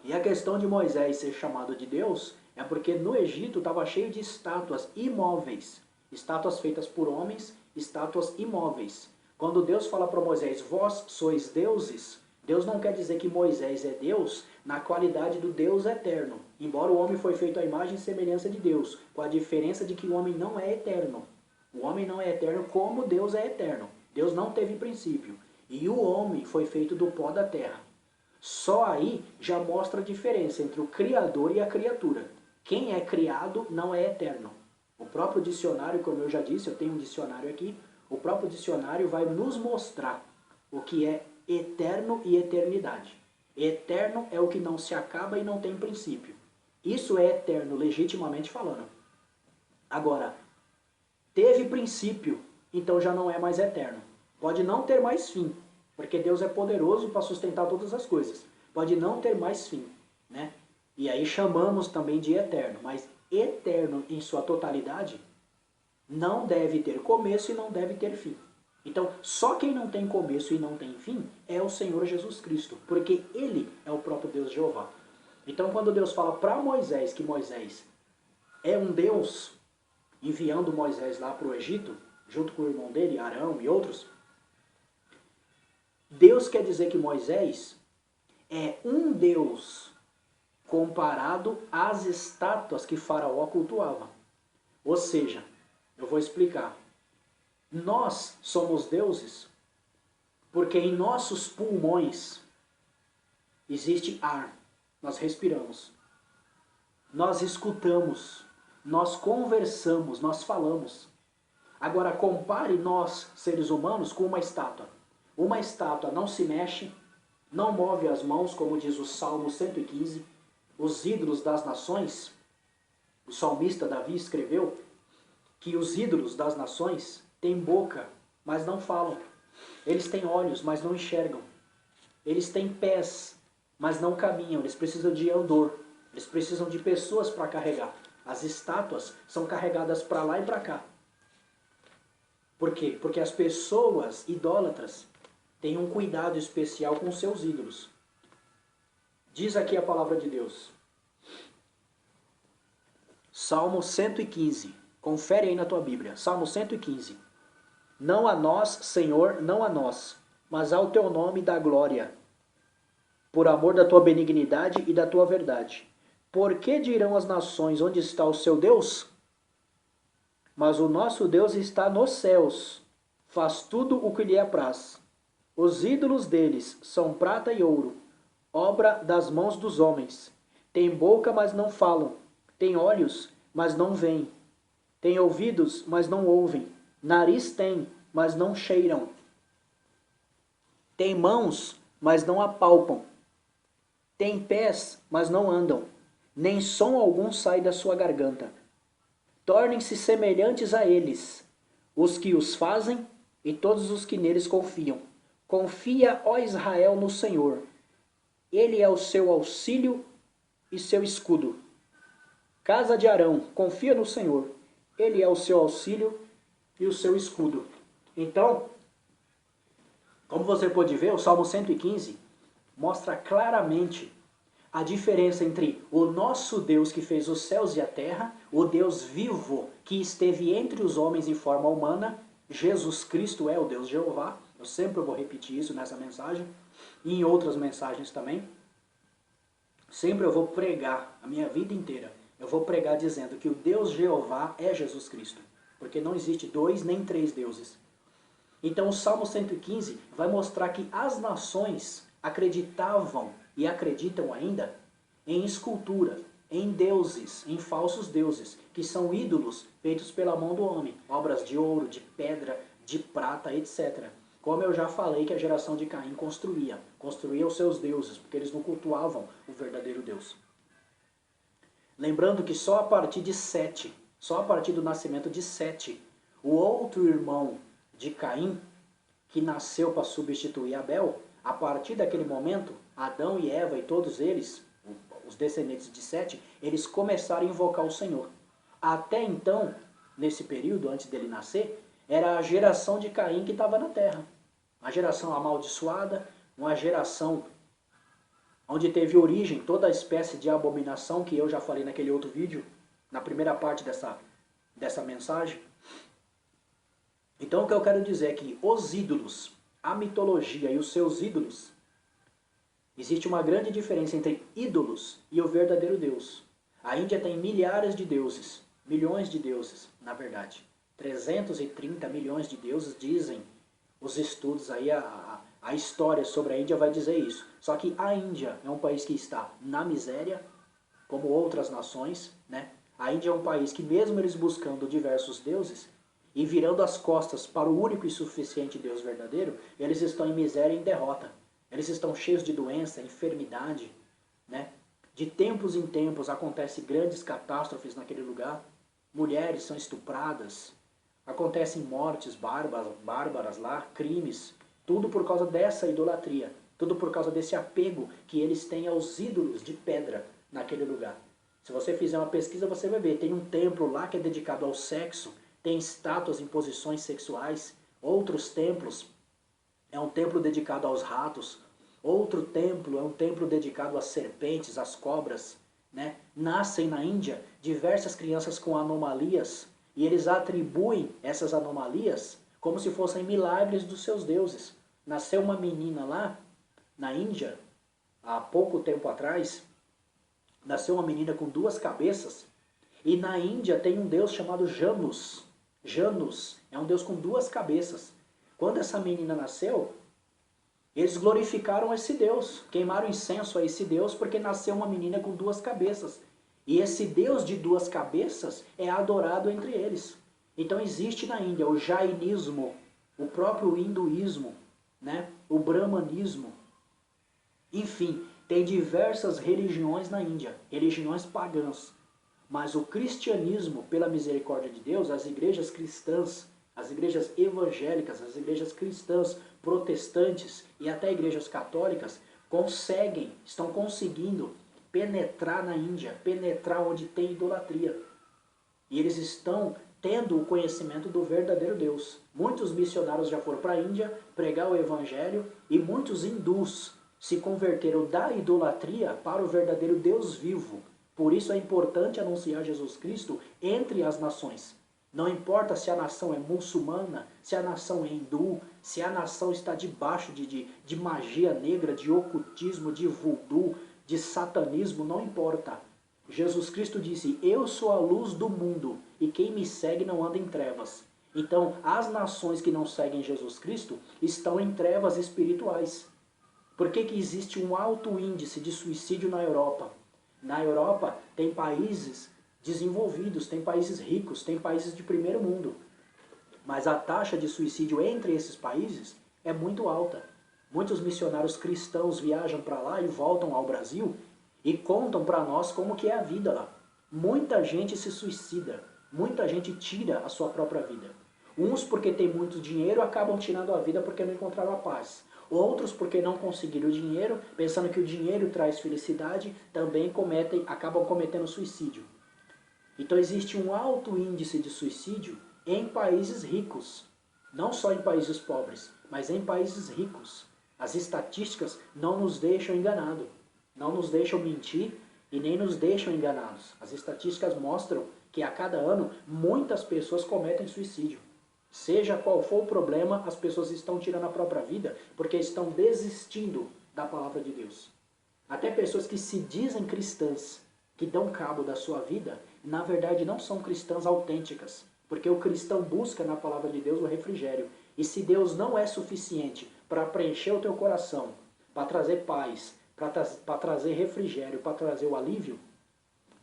E a questão de Moisés ser chamado de Deus é porque no Egito estava cheio de estátuas imóveis. Estátuas feitas por homens, estátuas imóveis. Quando Deus fala para Moisés, vós sois deuses, Deus não quer dizer que Moisés é Deus na qualidade do Deus eterno. Embora o homem foi feito à imagem e semelhança de Deus, com a diferença de que o homem não é eterno. O homem não é eterno como Deus é eterno. Deus não teve princípio. E o homem foi feito do pó da terra. Só aí já mostra a diferença entre o Criador e a criatura. Quem é criado não é eterno. O próprio dicionário, como eu já disse, eu tenho um dicionário aqui, o próprio dicionário vai nos mostrar o que é eterno e eternidade. Eterno é o que não se acaba e não tem princípio. Isso é eterno, legitimamente falando. Agora, teve princípio, então já não é mais eterno. Pode não ter mais fim, porque Deus é poderoso para sustentar todas as coisas. Pode não ter mais fim, né? E aí chamamos também de eterno, mas eterno em sua totalidade não deve ter começo e não deve ter fim. Então, só quem não tem começo e não tem fim é o Senhor Jesus Cristo, porque Ele é o próprio Deus Jeová. Então, quando Deus fala para Moisés que Moisés é um Deus, enviando Moisés lá para o Egito, junto com o irmão dele, Arão e outros, Deus quer dizer que Moisés é um Deus comparado às estátuas que Faraó cultuava. Ou seja, eu vou explicar. Nós somos deuses porque em nossos pulmões existe ar, nós respiramos, nós escutamos, nós conversamos, nós falamos. Agora compare nós, seres humanos, com uma estátua. Uma estátua não se mexe, não move as mãos, como diz o Salmo 115. Os ídolos das nações, o salmista Davi escreveu que os ídolos das nações têm boca, mas não falam. Eles têm olhos, mas não enxergam. Eles têm pés, mas não caminham. Eles precisam de andor. Eles precisam de pessoas para carregar. As estátuas são carregadas para lá e para cá. Por quê? Porque as pessoas idólatras têm um cuidado especial com seus ídolos. Diz aqui a palavra de Deus. Salmo 115. Confere aí na tua Bíblia. Salmo 115. Não a nós, Senhor, não a nós, mas ao teu nome dá glória, por amor da tua benignidade e da tua verdade. Por que dirão as nações, onde está o seu Deus? Mas o nosso Deus está nos céus, faz tudo o que lhe apraz. Os ídolos deles são prata e ouro, obra das mãos dos homens. Têm boca, mas não falam. Têm olhos, mas não veem. Têm ouvidos, mas não ouvem. Nariz têm, mas não cheiram. Têm mãos, mas não apalpam. Têm pés, mas não andam. Nem som algum sai da sua garganta. Tornem-se semelhantes a eles, os que os fazem e todos os que neles confiam. Confia, ó Israel, no Senhor. Ele é o seu auxílio e seu escudo. Casa de Arão, confia no Senhor. Ele é o seu auxílio e o seu escudo. Então, como você pode ver, o Salmo 115 mostra claramente a diferença entre o nosso Deus que fez os céus e a terra, o Deus vivo que esteve entre os homens em forma humana, Jesus Cristo é o Deus Jeová. Eu sempre vou repetir isso nessa mensagem e em outras mensagens também. Sempre eu vou pregar a minha vida inteira. Eu vou pregar dizendo que o Deus Jeová é Jesus Cristo. Porque não existe 2 nem 3 deuses. Então o Salmo 115 vai mostrar que as nações acreditavam e acreditam ainda em escultura, em deuses, em falsos deuses, que são ídolos feitos pela mão do homem. Obras de ouro, de pedra, de prata, etc. Como eu já falei que a geração de Caim construía os seus deuses, porque eles não cultuavam o verdadeiro Deus. Lembrando que só a partir de Sete, só a partir do nascimento de Sete, o outro irmão de Caim, que nasceu para substituir Abel, a partir daquele momento, Adão e Eva e todos eles, os descendentes de Sete, eles começaram a invocar o Senhor. Até então, nesse período, antes dele nascer, era a geração de Caim que estava na terra. Uma geração amaldiçoada, uma geração onde teve origem toda a espécie de abominação que eu já falei naquele outro vídeo, na primeira parte dessa mensagem. Então o que eu quero dizer é que os ídolos, a mitologia e os seus ídolos, existe uma grande diferença entre ídolos e o verdadeiro Deus. A Índia tem milhares de deuses, milhões de deuses, na verdade. 330 milhões de deuses, dizem os estudos aí, a história sobre a Índia vai dizer isso. Só que a Índia é um país que está na miséria, como outras nações, né? A Índia é um país que mesmo eles buscando diversos deuses e virando as costas para o único e suficiente Deus verdadeiro, eles estão em miséria e em derrota. Eles estão cheios de doença, enfermidade, né? De tempos em tempos acontecem grandes catástrofes naquele lugar. Mulheres são estupradas, acontecem mortes bárbaras lá, crimes. Tudo por causa dessa idolatria. Tudo por causa desse apego que eles têm aos ídolos de pedra naquele lugar. Se você fizer uma pesquisa, você vai ver. Tem um templo lá que é dedicado ao sexo. Tem estátuas em posições sexuais. Outros templos é um templo dedicado aos ratos. Outro templo é um templo dedicado às serpentes, às cobras, né? Nascem na Índia diversas crianças com anomalias e eles atribuem essas anomalias como se fossem milagres dos seus deuses. Nasceu uma menina lá na Índia, há pouco tempo atrás, nasceu uma menina com 2 cabeças, e na Índia tem um deus chamado Janus. Janus é um deus com 2 cabeças. Quando essa menina nasceu, eles glorificaram esse deus, queimaram incenso a esse deus porque nasceu uma menina com 2 cabeças. E esse deus de 2 cabeças é adorado entre eles. Então existe na Índia o jainismo, o próprio hinduísmo, né? O brahmanismo. Enfim, tem diversas religiões na Índia, religiões pagãs. Mas o cristianismo, pela misericórdia de Deus, as igrejas cristãs, as igrejas evangélicas, as igrejas cristãs, protestantes e até igrejas católicas estão conseguindo penetrar na Índia, penetrar onde tem idolatria. E eles estão tendo o conhecimento do verdadeiro Deus. Muitos missionários já foram para a Índia pregar o evangelho e muitos hindus se converteram da idolatria para o verdadeiro Deus vivo. Por isso é importante anunciar Jesus Cristo entre as nações. Não importa se a nação é muçulmana, se a nação é hindu, se a nação está debaixo de magia negra, de ocultismo, de voodoo, de satanismo, não importa. Jesus Cristo disse, eu sou a luz do mundo e quem me segue não anda em trevas. Então, as nações que não seguem Jesus Cristo estão em trevas espirituais. Por que que existe um alto índice de suicídio na Europa? Na Europa tem países desenvolvidos, tem países ricos, tem países de primeiro mundo. Mas a taxa de suicídio entre esses países é muito alta. Muitos missionários cristãos viajam para lá e voltam ao Brasil e contam para nós como que é a vida lá. Muita gente se suicida, muita gente tira a sua própria vida. Uns porque tem muito dinheiro acabam tirando a vida porque não encontraram a paz. Outros porque não conseguiram o dinheiro, pensando que o dinheiro traz felicidade, também acabam cometendo suicídio. Então existe um alto índice de suicídio em países ricos. Não só em países pobres, mas em países ricos. As estatísticas não nos deixam enganados. Não nos deixam mentir e nem nos deixam enganados. As estatísticas mostram que a cada ano muitas pessoas cometem suicídio. Seja qual for o problema, as pessoas estão tirando a própria vida porque estão desistindo da palavra de Deus. Até pessoas que se dizem cristãs, que dão cabo da sua vida, na verdade não são cristãs autênticas. Porque o cristão busca na palavra de Deus o refrigério. E se Deus não é suficiente para preencher o teu coração, para trazer paz, para trazer refrigério, para trazer o alívio,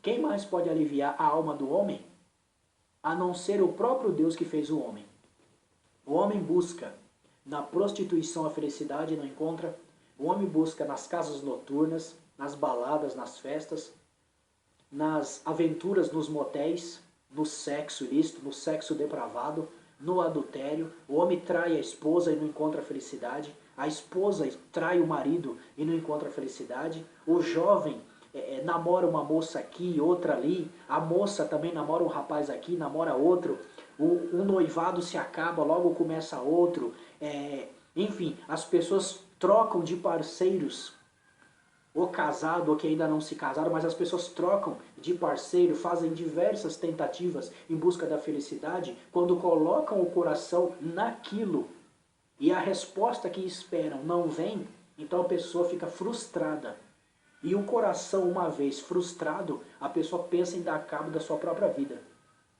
quem mais pode aliviar a alma do homem? A não ser o próprio Deus que fez o homem. O homem busca na prostituição a felicidade e não encontra. O homem busca nas casas noturnas, nas baladas, nas festas, nas aventuras nos motéis, no sexo ilícito, no sexo depravado, no adultério. O homem trai a esposa e não encontra felicidade. A esposa trai o marido e não encontra felicidade. O jovem namora uma moça aqui, outra ali. A moça também namora um rapaz aqui, namora outro. O noivado se acaba, logo começa outro. Enfim, as pessoas trocam de parceiros. O casado, ou que ainda não se casaram, mas as pessoas trocam de parceiro, fazem diversas tentativas em busca da felicidade, quando colocam o coração naquilo e a resposta que esperam não vem, então a pessoa fica frustrada. E o coração, uma vez frustrado, a pessoa pensa em dar cabo da sua própria vida.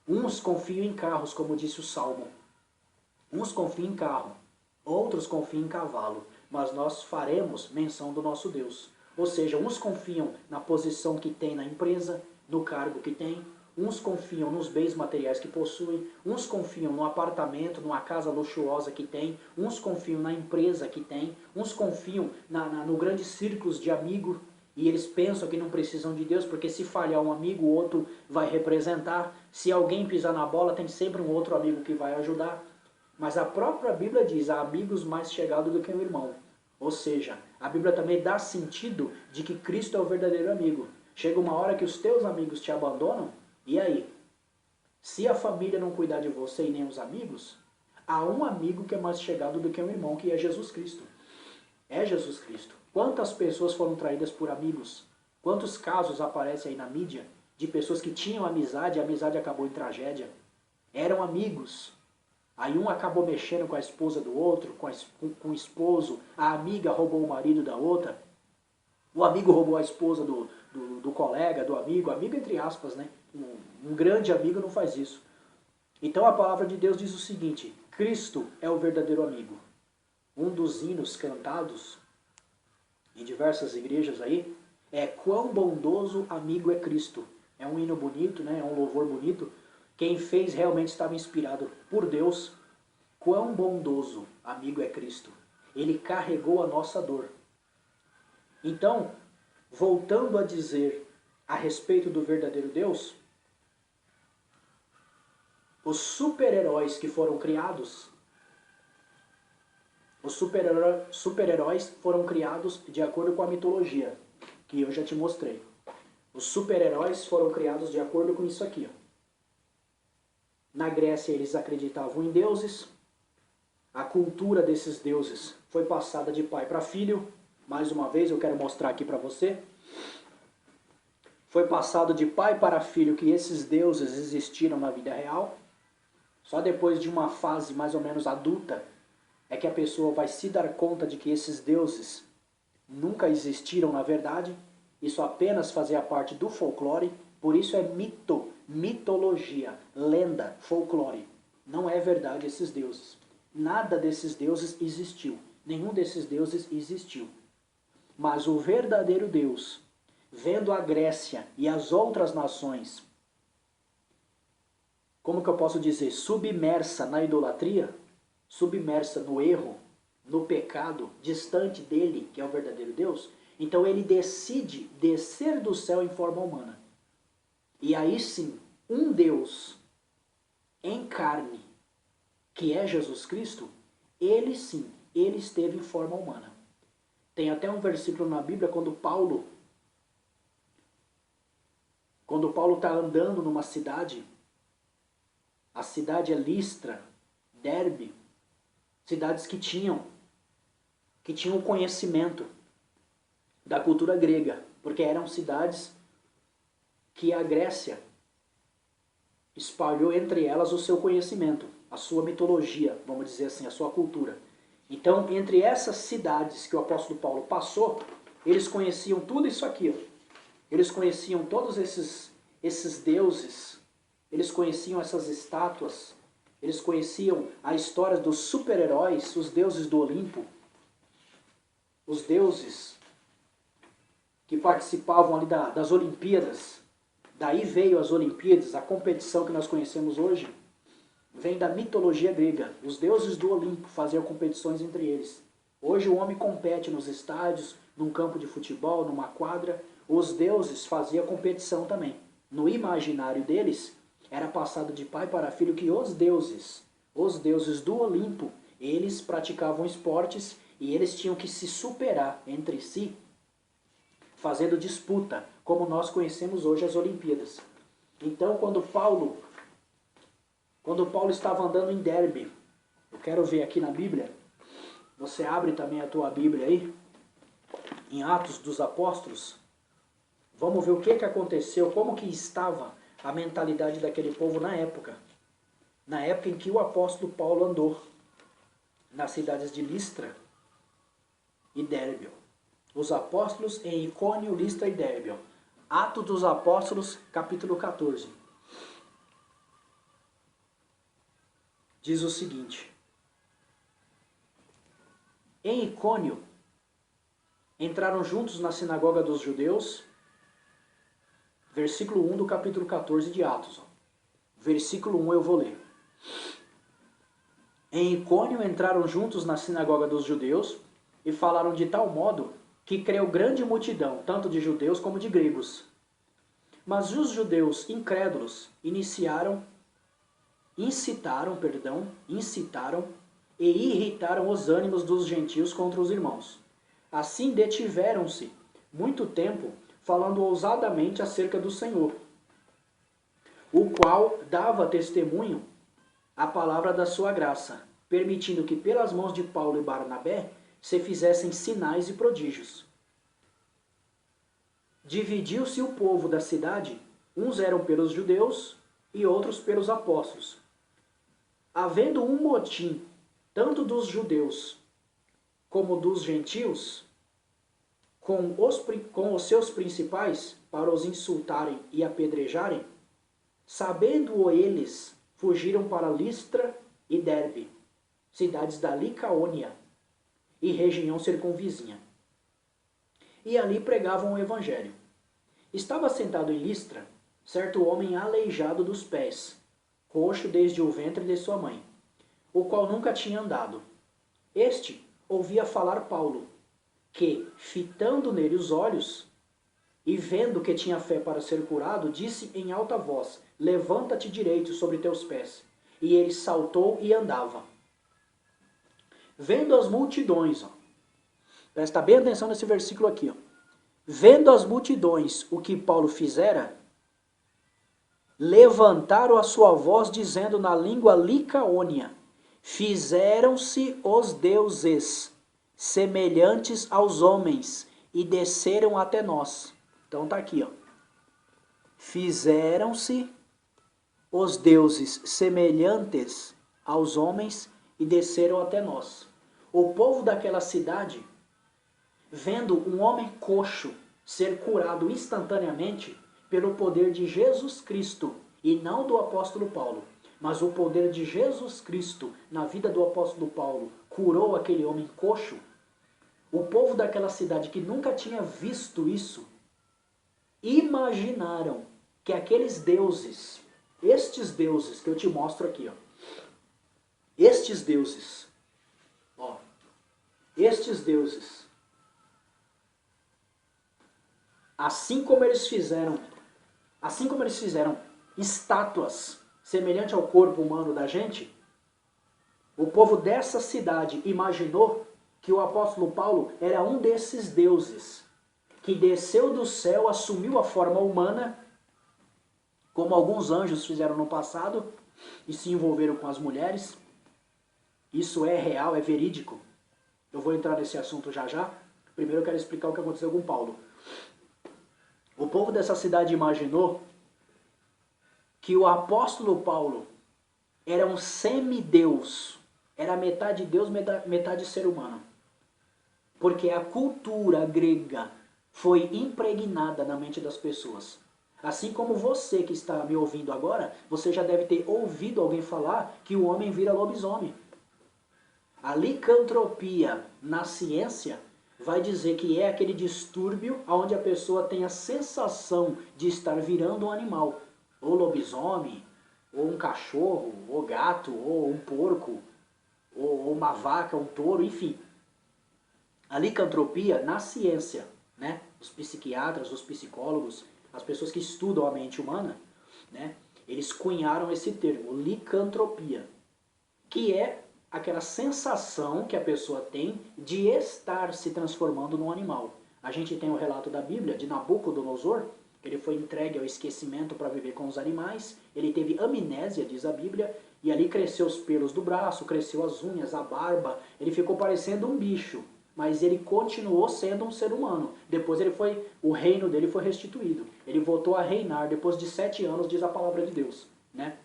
Uns confiam em carros, como disse o Salmo. Uns confiam em carro, outros confiam em cavalo, mas nós faremos menção do nosso Deus. Ou seja, uns confiam na posição que tem na empresa, no cargo que tem, uns confiam nos bens materiais que possuem, uns confiam no apartamento, numa casa luxuosa que tem, uns confiam na empresa que tem, uns confiam no grandes círculos de amigos, e eles pensam que não precisam de Deus, porque se falhar um amigo, o outro vai representar. Se alguém pisar na bola, tem sempre um outro amigo que vai ajudar. Mas a própria Bíblia diz, há amigos mais chegados do que um irmão. Ou seja, a Bíblia também dá sentido de que Cristo é o verdadeiro amigo. Chega uma hora que os teus amigos te abandonam, e aí? Se a família não cuidar de você e nem os amigos, há um amigo que é mais chegado do que um irmão, que é Jesus Cristo. É Jesus Cristo. Quantas pessoas foram traídas por amigos? Quantos casos aparecem aí na mídia de pessoas que tinham amizade e a amizade acabou em tragédia? Eram amigos. Aí um acabou mexendo com a esposa do outro, com o esposo, a amiga roubou o marido da outra, o amigo roubou a esposa do do colega, do amigo entre aspas, né? Um grande amigo não faz isso. Então a palavra de Deus diz o seguinte: Cristo é o verdadeiro amigo. Um dos hinos cantados em diversas igrejas aí é quão bondoso amigo é Cristo. É um hino bonito, né? É um louvor bonito. Quem fez realmente estava inspirado por Deus. Quão bondoso amigo é Cristo. Ele carregou a nossa dor. Então, voltando a dizer a respeito do verdadeiro Deus, os super-heróis que foram criados, os super-heróis foram criados de acordo com a mitologia, que eu já te mostrei. Os super-heróis foram criados de acordo com isso aqui. Ó. Na Grécia eles acreditavam em deuses, a cultura desses deuses foi passada de pai para filho. Mais uma vez eu quero mostrar aqui para você. Foi passado de pai para filho que esses deuses existiram na vida real. Só depois de uma fase mais ou menos adulta é que a pessoa vai se dar conta de que esses deuses nunca existiram na verdade. Isso apenas fazia parte do folclore. Por isso é mito, mitologia, lenda, folclore. Não é verdade esses deuses. Nada desses deuses existiu. Nenhum desses deuses existiu. Mas o verdadeiro Deus, vendo a Grécia e as outras nações, como que eu posso dizer, submersa na idolatria, submersa no erro, no pecado, distante dele, que é o verdadeiro Deus, então ele decide descer do céu em forma humana. E aí sim, um Deus em carne, que é Jesus Cristo, ele sim, ele esteve em forma humana. Tem até um versículo na Bíblia quando Paulo está andando numa cidade, a cidade é Listra, Derbe, cidades que tinham conhecimento da cultura grega, porque eram cidades que a Grécia espalhou entre elas o seu conhecimento, a sua mitologia, vamos dizer assim, a sua cultura. Então, entre essas cidades que o apóstolo Paulo passou, eles conheciam tudo isso aqui. Ó. Eles conheciam todos esses deuses, eles conheciam essas estátuas, eles conheciam a história dos super-heróis, os deuses do Olimpo, os deuses que participavam ali das Olimpíadas. Daí veio as Olimpíadas, a competição que nós conhecemos hoje, vem da mitologia grega. Os deuses do Olimpo faziam competições entre eles. Hoje o homem compete nos estádios, num campo de futebol, numa quadra. Os deuses faziam competição também. No imaginário deles, era passado de pai para filho que os deuses do Olimpo, eles praticavam esportes e eles tinham que se superar entre si, fazendo disputa, como nós conhecemos hoje as Olimpíadas. Então, quando Paulo estava andando em Derbe, eu quero ver aqui na Bíblia, você abre também a tua Bíblia aí, em Atos dos Apóstolos, vamos ver o que aconteceu, como que estava a mentalidade daquele povo na época em que o apóstolo Paulo andou nas cidades de Listra e Derbe. Os apóstolos em Icônio, Listra e Derbe. Atos dos Apóstolos, capítulo 14. Diz o seguinte: em Icônio, entraram juntos na sinagoga dos judeus, versículo 1 do capítulo 14 de Atos. Versículo 1 eu vou ler. Em Icônio entraram juntos na sinagoga dos judeus e falaram de tal modo que creu grande multidão, tanto de judeus como de gregos. Mas os judeus incrédulos incitaram e irritaram os ânimos dos gentios contra os irmãos. Assim detiveram-se muito tempo falando ousadamente acerca do Senhor, o qual dava testemunho à palavra da sua graça, permitindo que pelas mãos de Paulo e Barnabé se fizessem sinais e prodígios. Dividiu-se o povo da cidade, uns eram pelos judeus e outros pelos apóstolos. Havendo um motim, tanto dos judeus como dos gentios, com os seus principais, para os insultarem e apedrejarem, sabendo-o eles, fugiram para Listra e Derbe, cidades da Licaônia e região circunvizinha. E ali pregavam o evangelho. Estava sentado em Listra certo homem aleijado dos pés, coxo desde o ventre de sua mãe, o qual nunca tinha andado. Este ouvia falar Paulo, que, fitando nele os olhos, e vendo que tinha fé para ser curado, disse em alta voz, levanta-te direito sobre teus pés. E ele saltou e andava. Vendo as multidões, presta bem atenção nesse versículo aqui, vendo as multidões o que Paulo fizera, levantaram a sua voz dizendo na língua licaônia, fizeram-se os deuses semelhantes aos homens e desceram até nós. Então tá aqui, fizeram-se os deuses semelhantes aos homens e desceram até nós. O povo daquela cidade, vendo um homem coxo ser curado instantaneamente pelo poder de Jesus Cristo, e não do apóstolo Paulo, mas o poder de Jesus Cristo na vida do apóstolo Paulo curou aquele homem coxo, o povo daquela cidade que nunca tinha visto isso, imaginaram que aqueles deuses, estes deuses que eu te mostro aqui, estes deuses, assim como eles fizeram estátuas semelhantes ao corpo humano da gente, o povo dessa cidade imaginou que o apóstolo Paulo era um desses deuses, que desceu do céu, assumiu a forma humana, como alguns anjos fizeram no passado, e se envolveram com as mulheres. Isso é real, é verídico. Eu vou entrar nesse assunto já já. Primeiro eu quero explicar o que aconteceu com Paulo. O povo dessa cidade imaginou que o apóstolo Paulo era um semideus, era metade Deus, metade ser humano. Porque a cultura grega foi impregnada na mente das pessoas. Assim como você que está me ouvindo agora, você já deve ter ouvido alguém falar que o homem vira lobisomem. A licantropia na ciência vai dizer que é aquele distúrbio onde a pessoa tem a sensação de estar virando um animal. Ou lobisomem, ou um cachorro, ou gato, ou um porco, ou uma vaca, um touro, enfim. A licantropia na ciência, né? Os psiquiatras, os psicólogos, as pessoas que estudam a mente humana, né? Eles cunharam esse termo, licantropia, que é aquela sensação que a pessoa tem de estar se transformando num animal. A gente tem o relato da Bíblia de Nabucodonosor, que ele foi entregue ao esquecimento para viver com os animais, ele teve amnésia, diz a Bíblia, e ali cresceu os pelos do braço, cresceu as unhas, a barba, ele ficou parecendo um bicho, mas ele continuou sendo um ser humano. Depois o reino dele foi restituído, ele voltou a reinar depois de 7 anos, diz a palavra de Deus, né?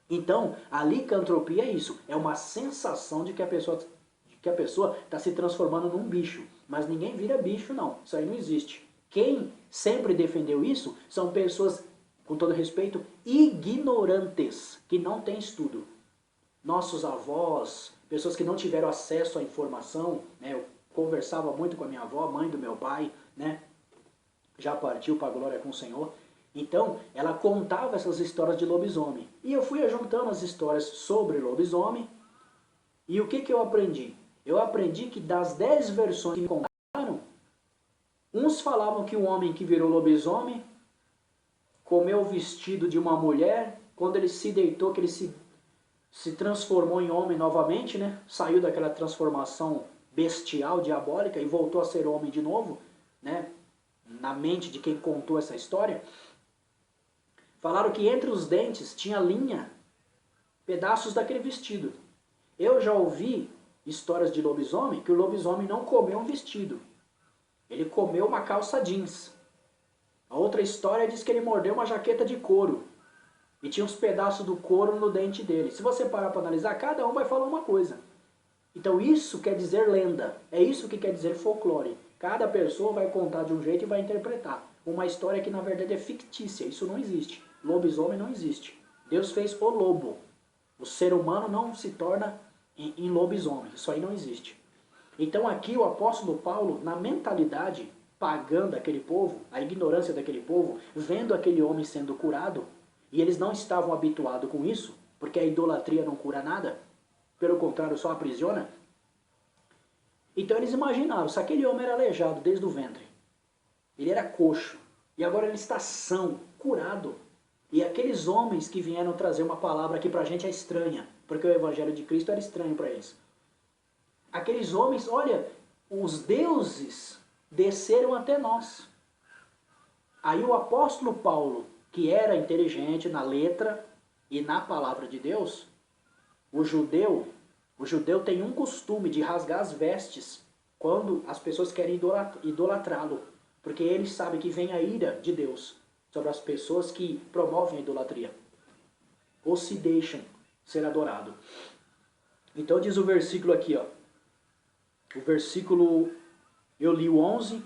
Então, a licantropia é isso, é uma sensação de que a pessoa está se transformando num bicho. Mas ninguém vira bicho não, isso aí não existe. Quem sempre defendeu isso são pessoas, com todo respeito, ignorantes, que não têm estudo. Nossos avós, pessoas que não tiveram acesso à informação, né? Eu conversava muito com a minha avó, mãe do meu pai, né? Já partiu para a glória com o Senhor. Então, ela contava essas histórias de lobisomem. E eu fui juntando as histórias sobre lobisomem. E o que eu aprendi? Eu aprendi que das 10 versões que me contaram, uns falavam que o homem que virou lobisomem comeu o vestido de uma mulher, quando ele se deitou, que ele se transformou em homem novamente, né? Saiu daquela transformação bestial, diabólica, e voltou a ser homem de novo, né? Na mente de quem contou essa história. Falaram que entre os dentes tinha linha, pedaços daquele vestido. Eu já ouvi histórias de lobisomem que o lobisomem não comeu um vestido. Ele comeu uma calça jeans. A outra história diz que ele mordeu uma jaqueta de couro. E tinha uns pedaços do couro no dente dele. Se você parar para analisar, cada um vai falar uma coisa. Então isso quer dizer lenda. É isso que quer dizer folclore. Cada pessoa vai contar de um jeito e vai interpretar. uma história que na verdade é fictícia, isso não existe. Lobisomem não existe. Deus fez o lobo. O ser humano não se torna em lobisomem, isso aí não existe. Então aqui o apóstolo Paulo, na mentalidade pagã daquele povo, a ignorância daquele povo, vendo aquele homem sendo curado, e eles não estavam habituados com isso, porque a idolatria não cura nada, pelo contrário, só aprisiona. Então eles imaginaram, se aquele homem era aleijado desde o ventre, ele era coxo, e agora ele está são, curado. E aqueles homens que vieram trazer uma palavra que pra gente é estranha, porque o evangelho de Cristo era estranho para eles. Aqueles homens, olha, os deuses desceram até nós. Aí o apóstolo Paulo, que era inteligente na letra e na palavra de Deus, o judeu tem um costume de rasgar as vestes quando as pessoas querem idolatrá-lo, porque ele sabe que vem a ira de Deus sobre as pessoas que promovem a idolatria ou se deixam ser adorado. Então diz o versículo aqui, ó. O versículo, eu li o 11,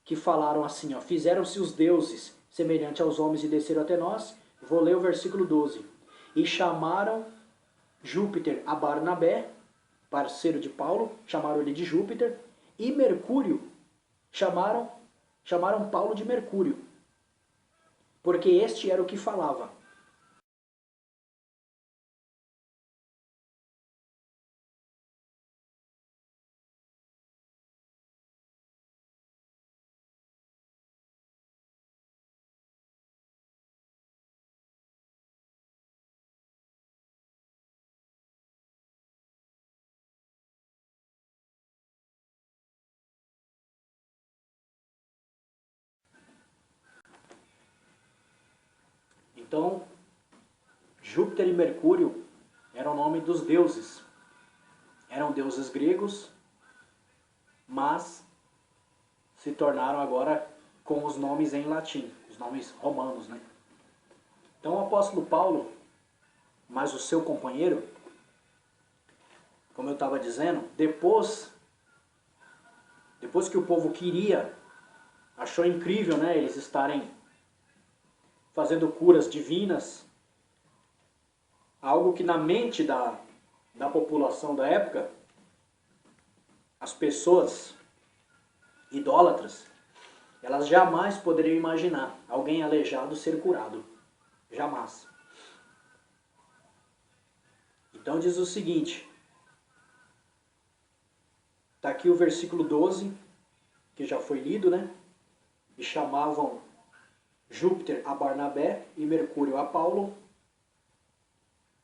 que falaram assim, ó, fizeram-se os deuses semelhante aos homens e desceram até nós. Vou ler o versículo 12. E chamaram Júpiter a Barnabé, parceiro de Paulo, chamaram ele de Júpiter, e Mercúrio, chamaram Paulo de Mercúrio, porque este era o que falava. Então, Júpiter e Mercúrio eram o nome dos deuses. Eram deuses gregos, mas se tornaram agora com os nomes em latim, os nomes romanos, né? Então o apóstolo Paulo, mas o seu companheiro, como eu estava dizendo, depois que o povo queria, achou incrível, né, eles estarem fazendo curas divinas, algo que na mente da população da época, as pessoas idólatras, elas jamais poderiam imaginar alguém aleijado ser curado. Jamais. Então diz o seguinte, está aqui o versículo 12, que já foi lido, né? E chamavam Júpiter a Barnabé e Mercúrio a Paulo,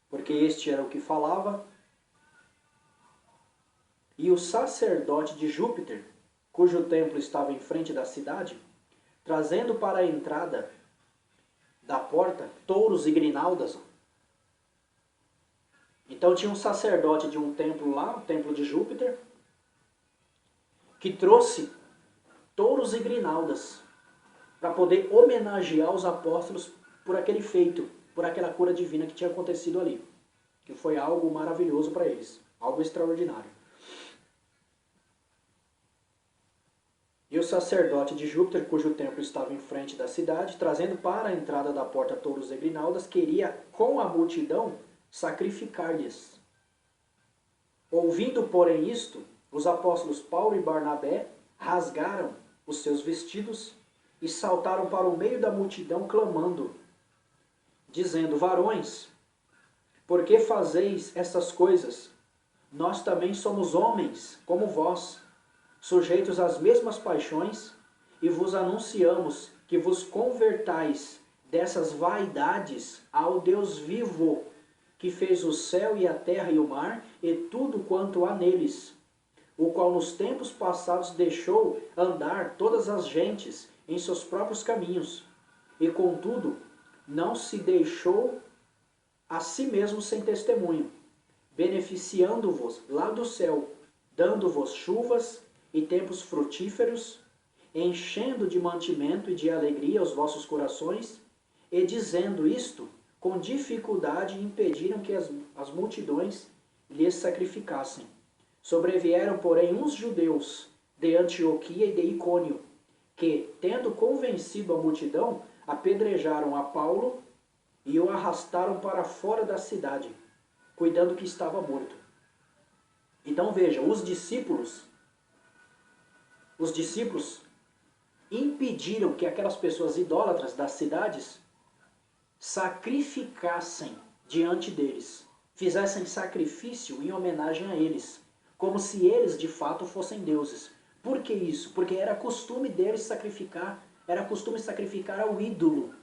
porque este era o que falava. E o sacerdote de Júpiter, cujo templo estava em frente da cidade, trazendo para a entrada da porta touros e grinaldas. Então tinha um sacerdote de um templo lá, o templo de Júpiter, que trouxe touros e grinaldas para poder homenagear os apóstolos por aquele feito, por aquela cura divina que tinha acontecido ali, que foi algo maravilhoso para eles, algo extraordinário. E o sacerdote de Júpiter, cujo templo estava em frente da cidade, trazendo para a entrada da porta touros e grinaldas, queria com a multidão sacrificar-lhes. Ouvindo, porém, isto, os apóstolos Paulo e Barnabé rasgaram os seus vestidos e saltaram para o meio da multidão, clamando, dizendo, varões, por que fazeis essas coisas? Nós também somos homens, como vós, sujeitos às mesmas paixões, e vos anunciamos que vos convertais dessas vaidades ao Deus vivo, que fez o céu e a terra e o mar, e tudo quanto há neles, o qual nos tempos passados deixou andar todas as gentes em seus próprios caminhos, e contudo não se deixou a si mesmo sem testemunho, beneficiando-vos lá do céu, dando-vos chuvas e tempos frutíferos, enchendo de mantimento e de alegria os vossos corações, e dizendo isto, com dificuldade impediram que as multidões lhes sacrificassem. Sobrevieram, porém, uns judeus de Antioquia e de Icônio, que, tendo convencido a multidão, apedrejaram a Paulo e o arrastaram para fora da cidade, cuidando que estava morto. Então veja, os discípulos impediram que aquelas pessoas idólatras das cidades sacrificassem diante deles, fizessem sacrifício em homenagem a eles, como se eles de fato fossem deuses. Por que isso? Porque era costume deles sacrificar, era costume sacrificar ao ídolo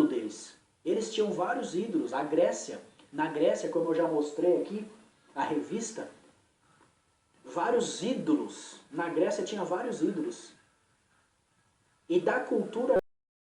deles. Eles tinham vários ídolos. A Grécia, na Grécia, como eu já mostrei aqui, a revista, vários ídolos. Na Grécia tinha vários ídolos. E da cultura